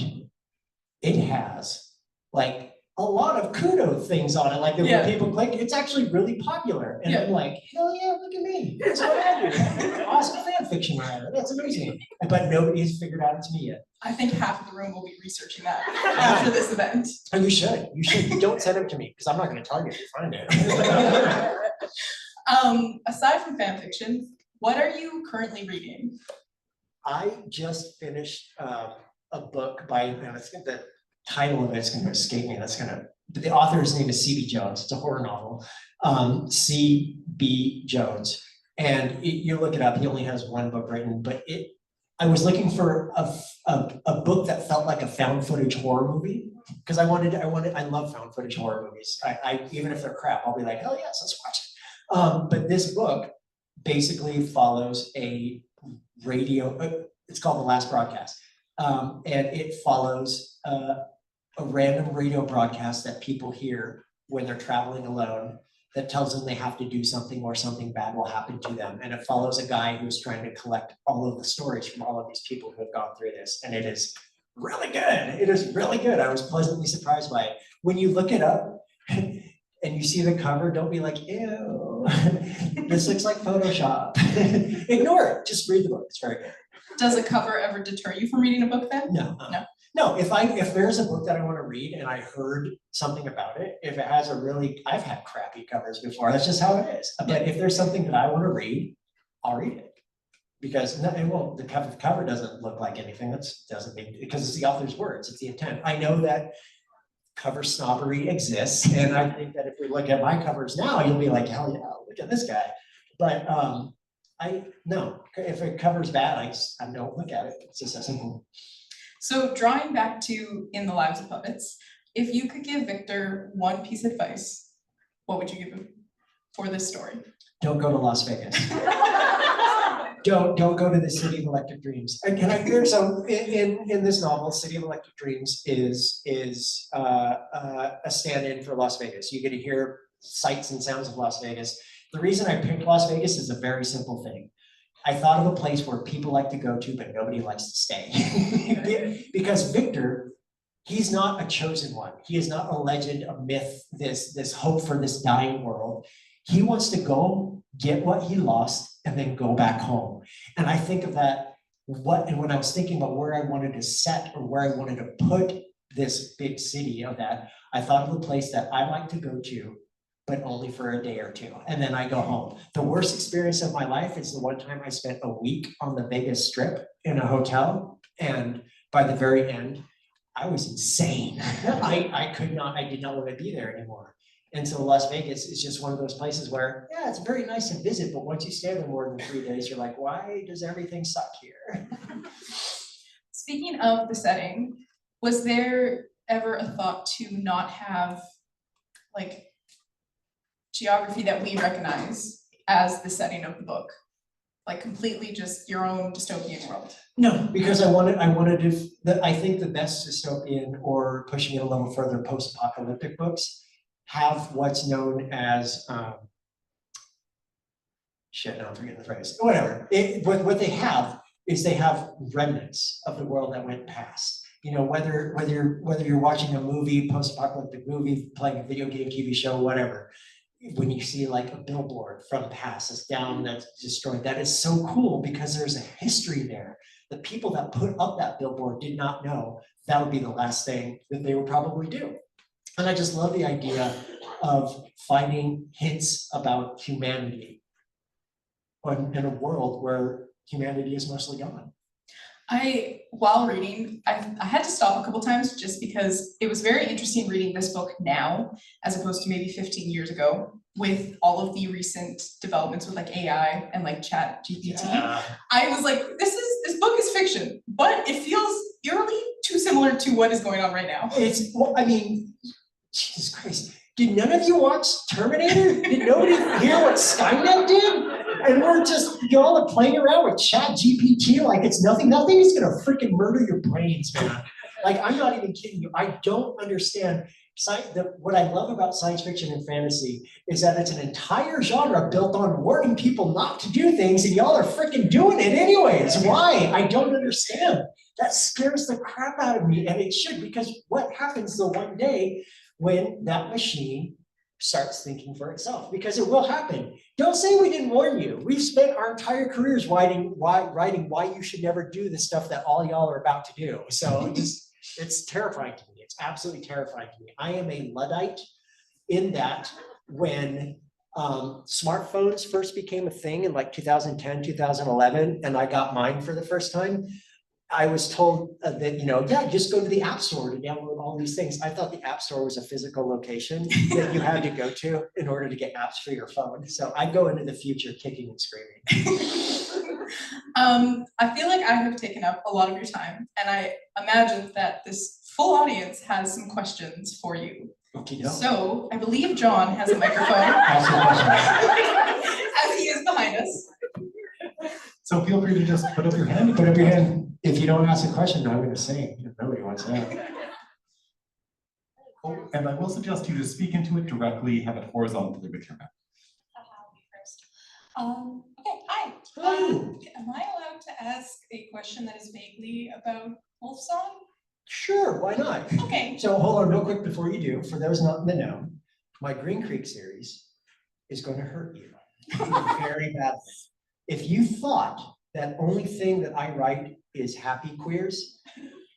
B: it has like a lot of kudo things on it, like that when people click, it's actually really popular. And I'm like, hell yeah, look at me. That's what I do. Awesome fan fiction writer. That's amazing. But nobody has figured out it's me yet.
C: I think half of the room will be researching that after this event.
B: Oh, you should. You should. Don't send it to me because I'm not going to tell you if you find it.
C: Aside from fan fiction, what are you currently reading?
B: I just finished a book by, the title of it's going to escape me. The author's name is C.B. Jones. It's a horror novel. C.B. Jones. And you look it up, he only has one book written, but I was looking for a book that felt like a found footage horror movie. Because I love found footage horror movies. I even if they're crap, I'll be like, hell yes, let's watch it. But this book basically follows a radio, it's called The Last Broadcast. And it follows a random radio broadcast that people hear when they're traveling alone that tells them they have to do something or something bad will happen to them. And it follows a guy who's trying to collect all of the stories from all of these people who have gone through this. And it is really good. It is really good. I was pleasantly surprised by it. When you look it up and you see the cover, don't be like, ew, this looks like Photoshop. Ignore it. Just read the book. It's very good.
C: Does a cover ever deter you from reading a book then?
B: No. No, if there's a book that I want to read and I heard something about it, if it has I've had crappy covers before, that's just how it is. But if there's something that I want to read, I'll read it. Because the cover doesn't look like anything, because it's the author's words, it's the intent. I know that cover snobbery exists, and I think that if we look at my covers now, you'll be like, hell yeah, look at this guy. But if a cover's bad, I don't look at it. It's just that simple.
C: So drawing back to In the Lives of Puppets, if you could give Victor one piece of advice, what would you give him for this story? Don't
B: go to Las Vegas. Don't go to the City of Electric Dreams. So in this novel, City of Electric Dreams is a stand-in for Las Vegas. You get to hear sights and sounds of Las Vegas. The reason I picked Las Vegas is a very simple thing. I thought of a place where people like to go to, but nobody likes to stay. Because Victor, he's not a chosen one. He is not a legend, a myth, this hope for this dying world. He wants to go get what he lost and then go back home. And I think of that, when I was thinking about where I wanted to set or where I wanted to put this big city of that, I thought of a place that I like to go to but only for a day or two, and then I go home. The worst experience of my life is the one time I spent a week on the Vegas Strip in a hotel, and by the very end, I was insane. I did not want to be there anymore. And so Las Vegas is just one of those places where, yeah, it's very nice to visit, but once you stay there more than 3 days, you're like, why does everything suck here?
C: Speaking of the setting, was there ever a thought to not have like geography that we recognize as the setting of the book? Like completely just your own dystopian world?
B: No, because I think the best dystopian, or pushing it a little further, post-apocalyptic books have what's known as, shit, now I'm forgetting the phrase, whatever. What they have is they have remnants of the world that went past. You know, whether you're watching a movie, post-apocalyptic movie, playing a video game, TV show, whatever, when you see like a billboard from past that's down, that's destroyed, that is so cool because there's a history there. The people that put up that billboard did not know that would be the last thing that they would probably do. And I just love the idea of finding hints about humanity in a world where humanity is mostly gone.
C: While reading, I had to stop a couple times just because it was very interesting reading this book now, as opposed to maybe 15 years ago, with all of the recent developments with like AI and like Chat GPT. Yeah. I was like, this book is fiction, but it feels eerily too similar to what is going on right now.
B: Well, I mean, Jesus Christ. Did none of you watch Terminator? Did nobody hear what Skynet did? And we're just, y'all are playing around with Chat GPT like it's nothing. Nothing is gonna freaking murder your brains, man. Like, I'm not even kidding you. I don't understand. What I love about science fiction and fantasy is that it's an entire genre built on warning people not to do things, and y'all are freaking doing it anyways. Why? I don't understand. That scares the crap out of me, and it should, because what happens the one day when that machine starts thinking for itself? Because it will happen. Don't say we didn't warn you. We've spent our entire careers writing why you should never do the stuff that all y'all are about to do. So it's terrifying to me. It's absolutely terrifying to me. I am a Luddite in that when smartphones first became a thing in like 2010, 2011, and I got mine for the first time, I was told that, yeah, just go to the App Store to download all these things. I thought the App Store was a physical location that you had to go to in order to get apps for your phone. So I go into the future kicking and screaming.
C: I feel like I have taken up a lot of your time, and I imagine that this full audience has some questions for you.
B: Okay,
C: so I believe John has a microphone as he is behind us.
A: So feel free to just put up your hand.
B: Put up your hand. If you don't ask a question, I'm going to sing. Nobody wants that.
A: Oh, and I will suggest you to speak into it directly, have it horizontally with your mouth.
D: First. Okay, hi. Am I allowed to ask a question that is vaguely about Wolfsong?
B: Sure, why not?
D: Okay.
B: So hold on real quick before you do. For those not in the know, my Green Creek series is going to hurt you very badly. If you thought that only thing that I write is happy queers,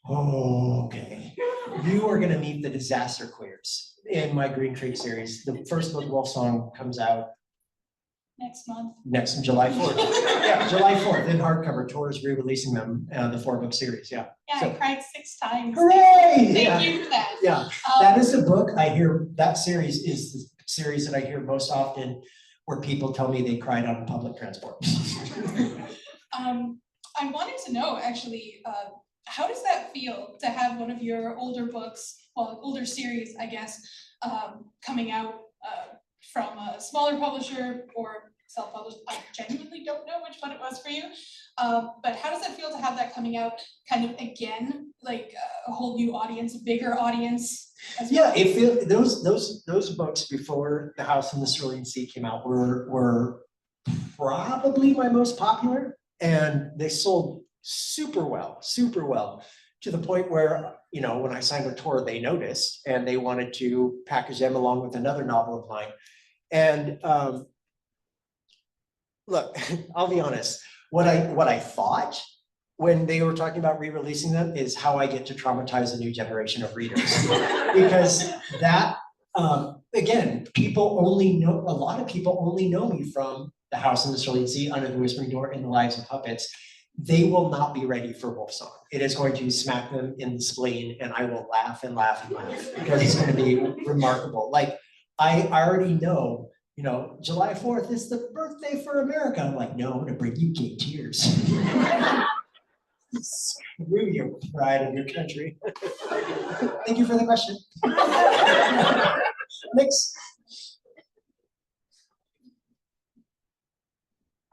B: okay, you are going to meet the disaster queers in my Green Creek series. The first book, Wolfsong, comes out
D: next month.
B: Next July 4th. Yeah, July 4th in hardcover. Tor is re-releasing them, the 4-book series. Yeah.
D: Yeah, so, I cried 6 times.
B: Hooray!
D: Thank you for that.
B: Yeah, that is the book I hear. That series is the series that I hear most often, where people tell me they cried on public transport.
D: I wanted to know, actually, how does that feel to have one of your older books, well, older series, I guess, coming out from a smaller publisher or self-published? I genuinely don't know which one it was for you. But how does it feel to have that coming out kind of again, like a whole new audience, a bigger audience?
B: Yeah, it feels those books before The House in the Cerulean Sea came out were probably my most popular, and they sold super well, to the point where, when I signed with Tor, they noticed and they wanted to package them along with another novel of mine. And look, I'll be honest, what I thought when they were talking about re-releasing them is how I get to traumatize a new generation of readers. Because that Again, a lot of people only know me from The House in the Cerulean Sea, Under the Whispering Door, and The Lives of Puppets. They will not be ready for Wolfsong. It is going to smack them in the spleen, and I will laugh and laugh and laugh because it's going to be remarkable. Like, I already know, July 4th is the birthday for America. I'm like, no, I'm going to bring you gay tears. Screw your pride of your country. Thank you for the question. Next.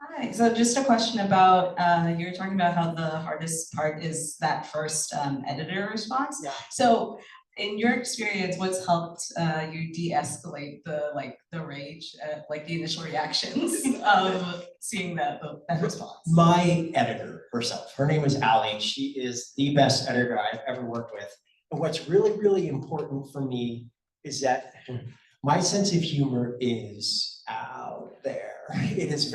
E: Hi, so just a question about, you were talking about how the hardest part is that first editor response.
B: Yeah.
E: So in your experience, what's helped you de-escalate the rage, like the initial reactions of seeing that response?
B: My editor herself, her name is Allie. She is the best editor I've ever worked with. And what's really, really important for me is that my sense of humor is out there. It's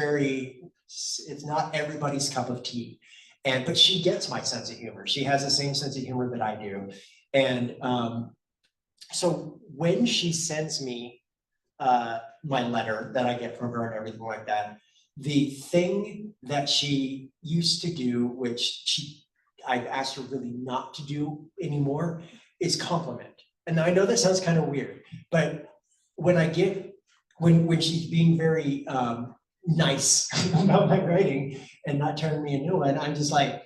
B: not everybody's cup of tea. But she gets my sense of humor. She has the same sense of humor that I do. And so when she sends me my letter that I get from her and everything like that, the thing that she used to do, which I've asked her really not to do anymore, is compliment. And I know that sounds kind of weird, but when she's being very nice about my writing and not turning me into one, I'm just like,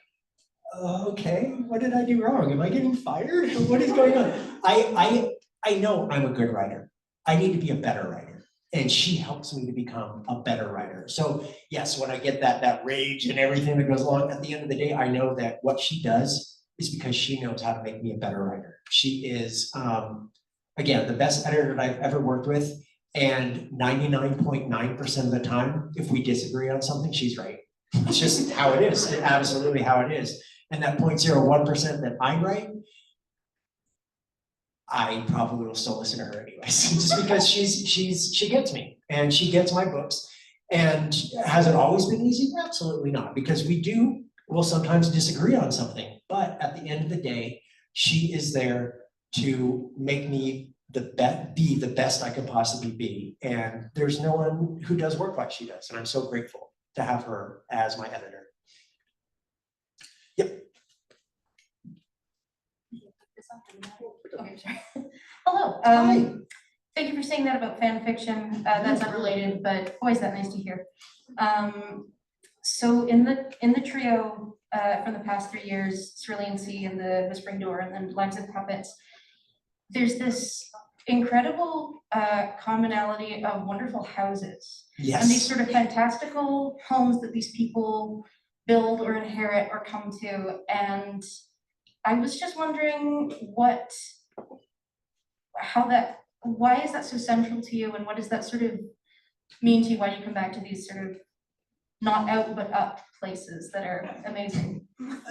B: okay, what did I do wrong? Am I getting fired? What is going on? I know I'm a good writer. I need to be a better writer. And she helps me to become a better writer. So yes, when I get that rage and everything that goes along, at the end of the day, I know that what she does is because she knows how to make me a better writer. She is, again, the best editor that I've ever worked with. And 99.9% of the time, if we disagree on something, she's right. It's just how it is. It's absolutely how it is. And that 0.01% that I'm right, I probably will still listen to her anyways, just because she gets me and she gets my books. And has it always been easy? Absolutely not, because we'll sometimes disagree on something, but at the end of the day, she is there to make me be the best I could possibly be. And there's no one who does work like she does. And I'm so grateful to have her as my editor. Yep.
F: Okay, sorry. Hello.
B: Hi.
F: Thank you for saying that about fan fiction. That's unrelated, but always that nice to hear. So in the trio from the past 3 years, Cerulean Sea and the Whispering Door and then Lives of Puppets, there's this incredible commonality of wonderful houses.
B: Yes.
F: And these sort of fantastical homes that these people build or inherit or come to. And I was just wondering why is that so central to you, and what does that sort of mean to you, why you come back to these sort of not out but up places that are amazing?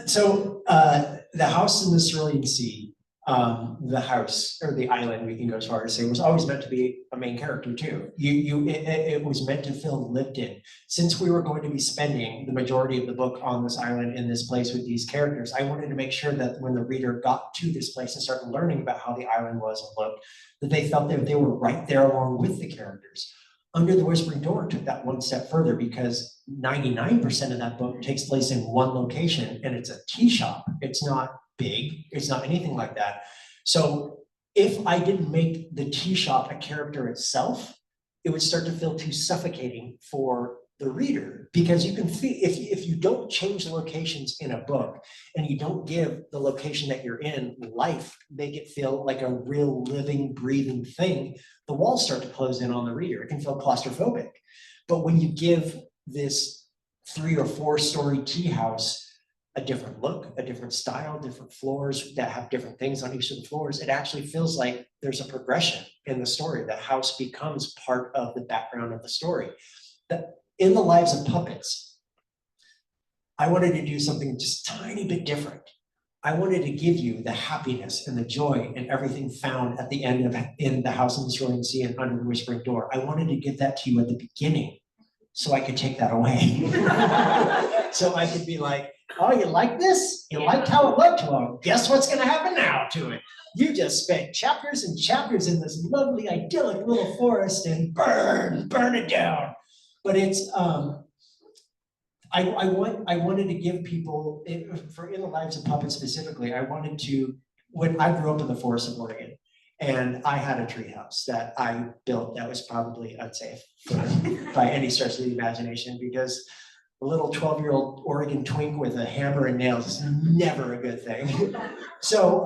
B: So the house in the Cerulean Sea, the house or the island, we can go as far as say, was always meant to be a main character too. It was meant to feel lived in. Since we were going to be spending the majority of the book on this island in this place with these characters, I wanted to make sure that when the reader got to this place and started learning about how the island was and looked, that they felt that they were right there along with the characters. Under the Whispering Door took that one step further because 99% of that book takes place in one location, and it's a tea shop. It's not big, it's not anything like that. So if I didn't make the tea shop a character itself, it would start to feel too suffocating for the reader, because you can feel, if you don't change the locations in a book and you don't give the location that you're in life, make it feel like a real living, breathing thing, the walls start to close in on the reader. It can feel claustrophobic. But when you give this 3 or 4 story tea house a different look, a different style, different floors that have different things on each of the floors, it actually feels like there's a progression in the story. The house becomes part of the background of the story. In the Lives of Puppets, I wanted to do something just a tiny bit different. I wanted to give you the happiness and the joy and everything found at the end of in The House in the Cerulean Sea and Under the Whispering Door. I wanted to give that to you at the beginning so I could take that away. So I could be like, oh, you like this? You liked how it looked? Well, guess what's going to happen now to it? you just spent chapters and chapters in this lovely idyllic little forest and burn it down. But it's, I wanted to give people, for In the Lives of Puppets specifically, I wanted to, when I grew up in the forest of Oregon, and I had a treehouse that I built that was probably unsafe by any stretch of the imagination, because a little 12-year-old Oregon twink with a hammer and nails is never a good thing. So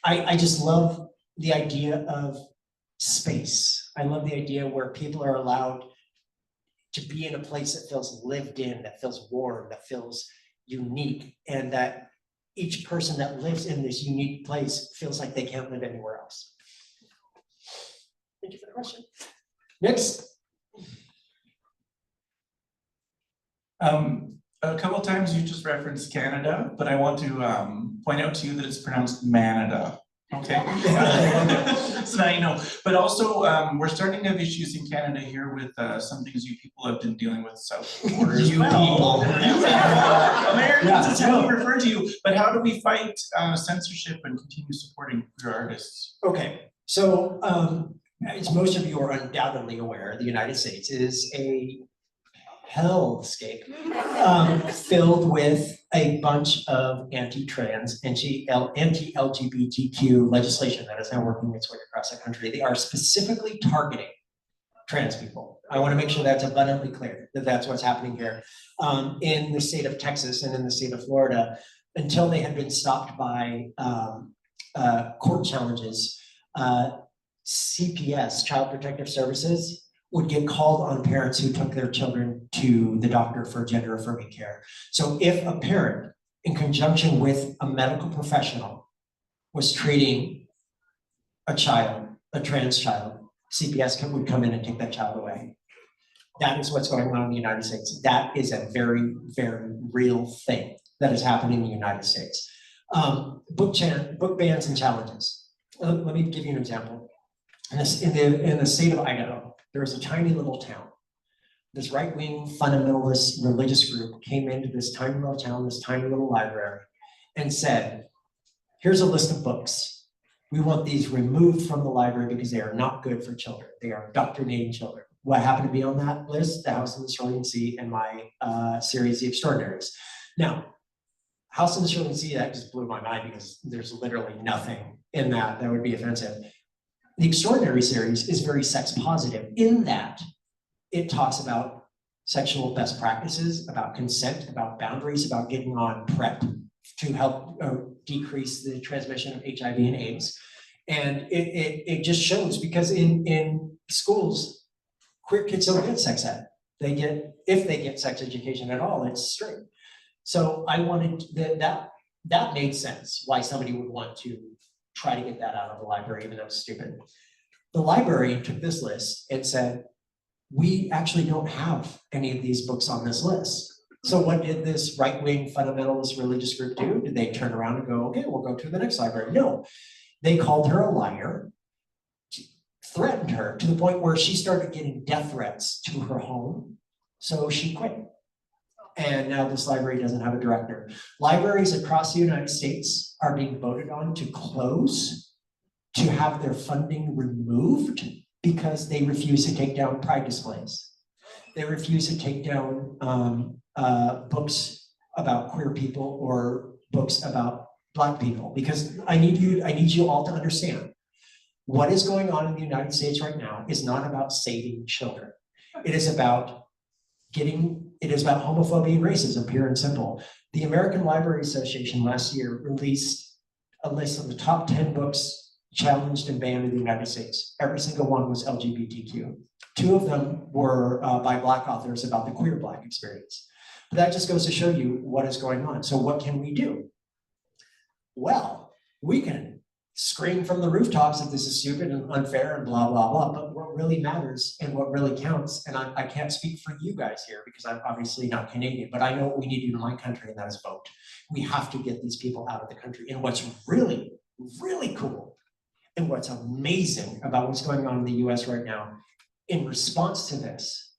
B: I just love the idea of space. I love the idea where people are allowed to be in a place that feels lived in, that feels warm, that feels unique, and that each person that lives in this unique place feels like they can't live anywhere else. Thank you for the question. Next.
G: A couple of times you just referenced Canada, but I want to point out to you that it's pronounced Manada. Okay, so now you know. But also, we're starting to have issues in Canada here with some things you people have been dealing with south of the border as well. Americans is how we refer to you. But how do we fight censorship and continue supporting queer artists?
B: Okay, so as most of you are undoubtedly aware, the United States is a hellscape filled with a bunch of anti-trans, anti-LGBTQ legislation that is now working its way across the country. They are specifically targeting trans people. I want to make sure that's abundantly clear that that's what's happening here. In the state of Texas and in the state of Florida, until they had been stopped by court challenges, CPS, Child Protective Services, would get called on parents who took their children to the doctor for gender affirming care. So if a parent, in conjunction with a medical professional, was treating a child, a trans child, CPS would come in and take that child away. That is what's going on in the United States. That is a very, very real thing that is happening in the United States. Book bans and challenges. Let me give you an example. In the state of Idaho, there was a tiny little town. This right-wing fundamentalist religious group came into this tiny little town, this tiny little library, and said, here's a list of books. We want these removed from the library because they are not good for children. They are indoctrinating children. What happened to be on that list? The House in the Cerulean Sea and my series, The Extraordinaries. Now, House in the Cerulean Sea, that just blew my mind because there's literally nothing in that that would be offensive. The Extraordinary series is very sex positive in that it talks about sexual best practices, about consent, about boundaries, about getting on PrEP to help decrease the transmission of HIV and AIDS. And it just shows, because in schools, queer kids don't get sex ed. They get, if they get sex education at all, it's straight. So I wanted that made sense why somebody would want to try to get that out of the library, even though it's stupid. The library took this list and said, we actually don't have any of these books on this list. So what did this right-wing fundamentalist religious group do? Did they turn around and go, okay, we'll go to the next library? No, they called her a liar, threatened her to the point where she started getting death threats to her home. So she quit. And now this library doesn't have a director. Libraries across the United States are being voted on to close, to have their funding removed because they refuse to take down pride displays. They refuse to take down books about queer people or books about Black people, because I need you all to understand what is going on in the United States right now is not about saving children. It is about homophobia and racism, pure and simple. The American Library Association last year released a list of the top 10 books challenged and banned in the United States. Every single one was LGBTQ. 2 of them were by Black authors about the queer Black experience. But that just goes to show you what is going on. So what can we do? Well, we can scream from the rooftops that this is stupid and unfair and blah, blah, blah. But what really matters and what really counts, and I can't speak for you guys here because I'm obviously not Canadian, but I know what we need to do in my country, and that is vote. We have to get these people out of the country. And what's really, really cool and what's amazing about what's going on in the US right now, in response to this,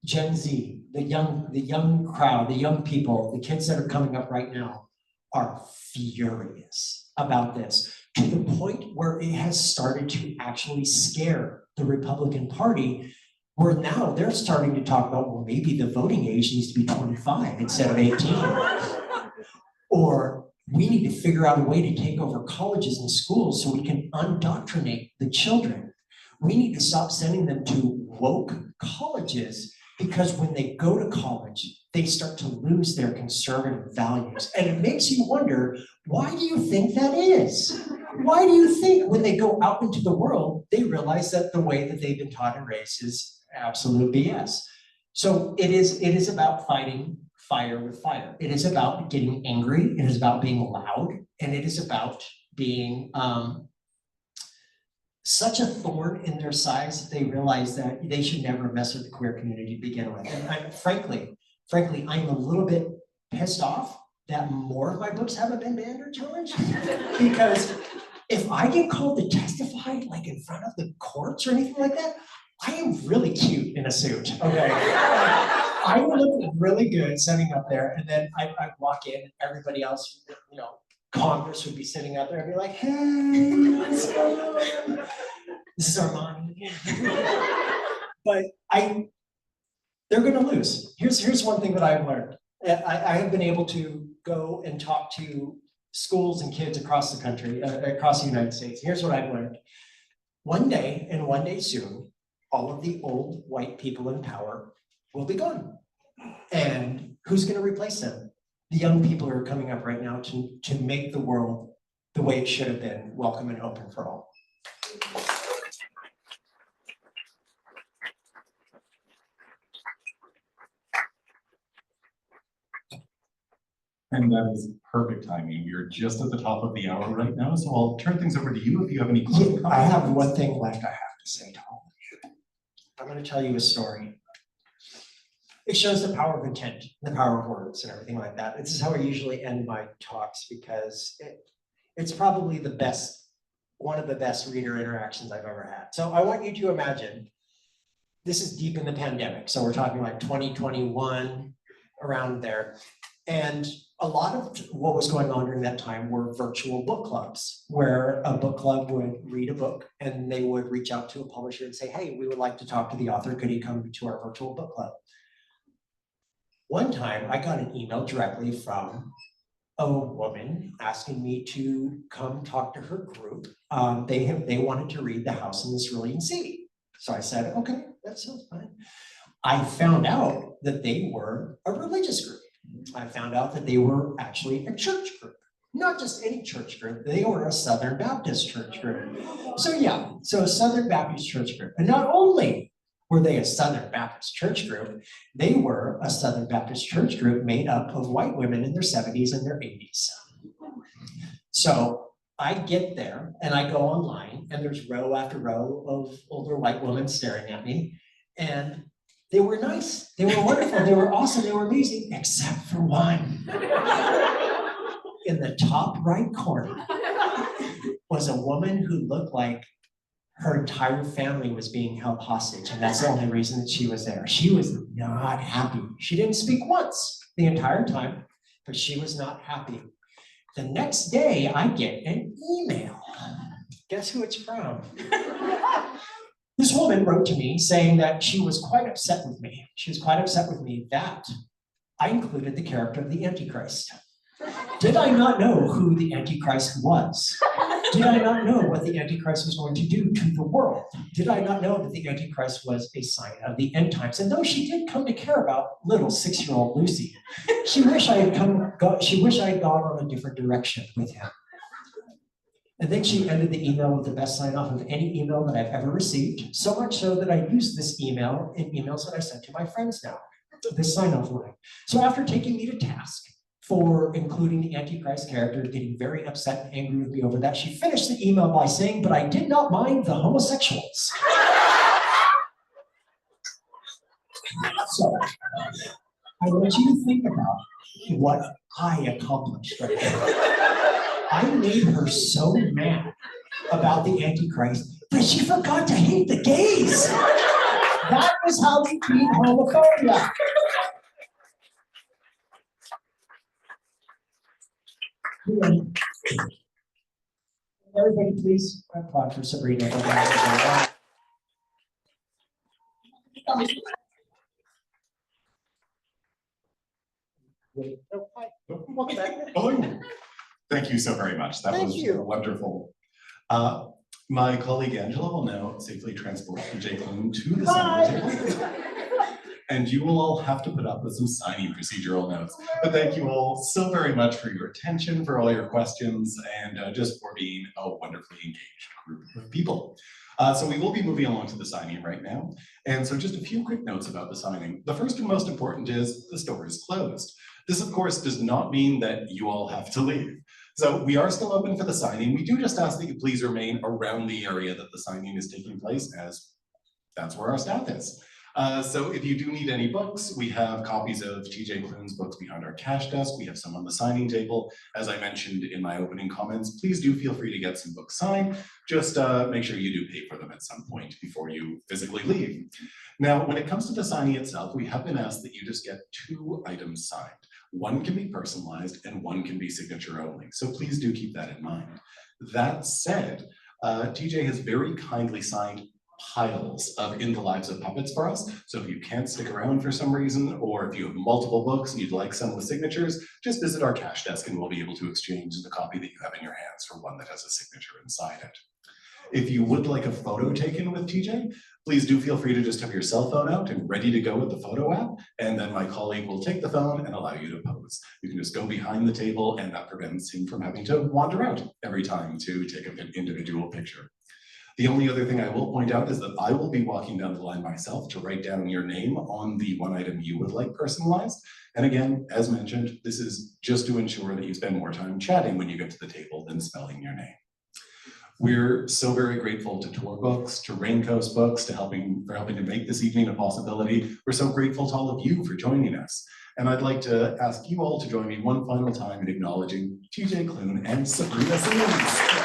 B: Gen Z, the young crowd, the young people, the kids that are coming up right now are furious. about this to the point where it has started to actually scare the Republican Party, where now they're starting to talk about, well, maybe the voting age needs to be 25 instead of 18. Or we need to figure out a way to take over colleges and schools so we can indoctrinate the children. We need to stop sending them to woke colleges, because when they go to college, they start to lose their conservative values. And it makes you wonder, why do you think that is? Why do you think when they go out into the world, they realize that the way that they've been taught and raised is absolute BS? So it is about fighting fire with fire. It is about getting angry. It is about being loud. And it is about being such a thorn in their sides that they realize that they should never mess with the queer community to begin with. And frankly, I'm a little bit pissed off that more of my books haven't been banned or challenged. Because if I get called to testify like in front of the courts or anything like that, I am really cute in a suit, okay? I would look really good sitting up there, and then I'd walk in and everybody else, you know, Congress would be sitting out there and be like, hey, what's going on? This is Armani. But they're gonna lose. Here's one thing that I've learned. I have been able to go and talk to schools and kids across the country, across the United States. Here's what I've learned. One day, and one day soon, all of the old white people in power will be gone. And who's gonna replace them? The young people who are coming up right now to make the world the way it should have been, welcome and open for all.
A: And that is perfect timing. We're just at the top of the hour right now, so I'll turn things over to you if you have any closing comments.
B: I have one thing left I have to say to all of you. I'm going to tell you a story. It shows the power of intent, the power of words and everything like that. This is how I usually end my talks, because it's probably the best, one of the best reader interactions I've ever had. So I want you to imagine, this is deep in the pandemic. So we're talking like 2021, around there. And a lot of what was going on during that time were virtual book clubs, where a book club would read a book and they would reach out to a publisher and say, hey, we would like to talk to the author. Could he come to our virtual book club? One time I got an email directly from a woman asking me to come talk to her group. They wanted to read The House in the Cerulean Sea. So I said, okay, that sounds fine. I found out that they were a religious group. I found out that they were actually a church group. Not just any church group, they were a Southern Baptist church group. So yeah, so a Southern Baptist church group. And not only were they a Southern Baptist church group, they were a Southern Baptist church group made up of white women in their 70s and their 80s. So I get there and I go online and there's row after row of older white women staring at me. And they were nice, they were wonderful, they were awesome, they were amazing, except for one. In the top right corner was a woman who looked like her entire family was being held hostage, and that's the only reason that she was there. She was not happy. She didn't speak once the entire time, but she was not happy. The next day, I get an email. Guess who it's from? This woman wrote to me saying that she was quite upset with me. She was quite upset with me that I included the character of the Antichrist. Did I not know who the Antichrist was? Did I not know what the Antichrist was going to do to the world? Did I not know that the Antichrist was a sign of the end times? And though she did come to care about little 6-year-old Lucy, she wished I had gone on a different direction with him. And then she ended the email with the best sign off of any email that I've ever received, so much so that I use this email in emails that I send to my friends now, this sign off line. So after taking me to task for including the Antichrist character, getting very upset and angry with me over that, she finished the email by saying, but I did not mind the homosexuals. So I want you to think about what I accomplished right now. I made her so mad about the Antichrist that she forgot to hate the gays. That was how we beat homophobia. Everybody, please applaud for Sabrina. For that.
A: Oh, thank you so very much. That
B: Thank
A: was
B: you.
A: wonderful. My colleague Angela will now safely transport TJ Klune to the signing table. And you will all have to put up with some signing procedural notes. But thank you all so very much for your attention, for all your questions, and just for being a wonderfully engaged group of people. So we will be moving along to the signing right now. And so just a few quick notes about the signing. The first and most important is the store is closed. This, of course, does not mean that you all have to leave. So we are still open for the signing. We do just ask that you please remain around the area that the signing is taking place, as that's where our staff is. So if you do need any books, we have copies of TJ Klune's books behind our cash desk. We have some on the signing table. As I mentioned in my opening comments, please do feel free to get some books signed. Just make sure you do pay for them at some point before you physically leave. Now, when it comes to the signing itself, we have been asked that you just get 2 items signed. One can be personalized and one can be signature only. So please do keep that in mind. That said, TJ has very kindly signed piles of In the Lives of Puppets for us. So if you can't stick around for some reason, or if you have multiple books and you'd like some with signatures, just visit our cash desk and we'll be able to exchange the copy that you have in your hands for one that has a signature inside it. If you would like a photo taken with TJ, please do feel free to just have your cell phone out and ready to go with the photo app, and then my colleague will take the phone and allow you to pose. You can just go behind the table and that prevents him from having to wander out every time to take an individual picture. The only other thing I will point out is that I will be walking down the line myself to write down your name on the one item you would like personalized. And again, as mentioned, this is just to ensure that you spend more time chatting when you get to the table than spelling your name. We're so very grateful to Tor Books, to Raincoast Books, for helping to make this evening a possibility. We're so grateful to all of you for joining us. And I'd like to ask you all to join me one final time in acknowledging TJ Klune and Sabrina Simmonds.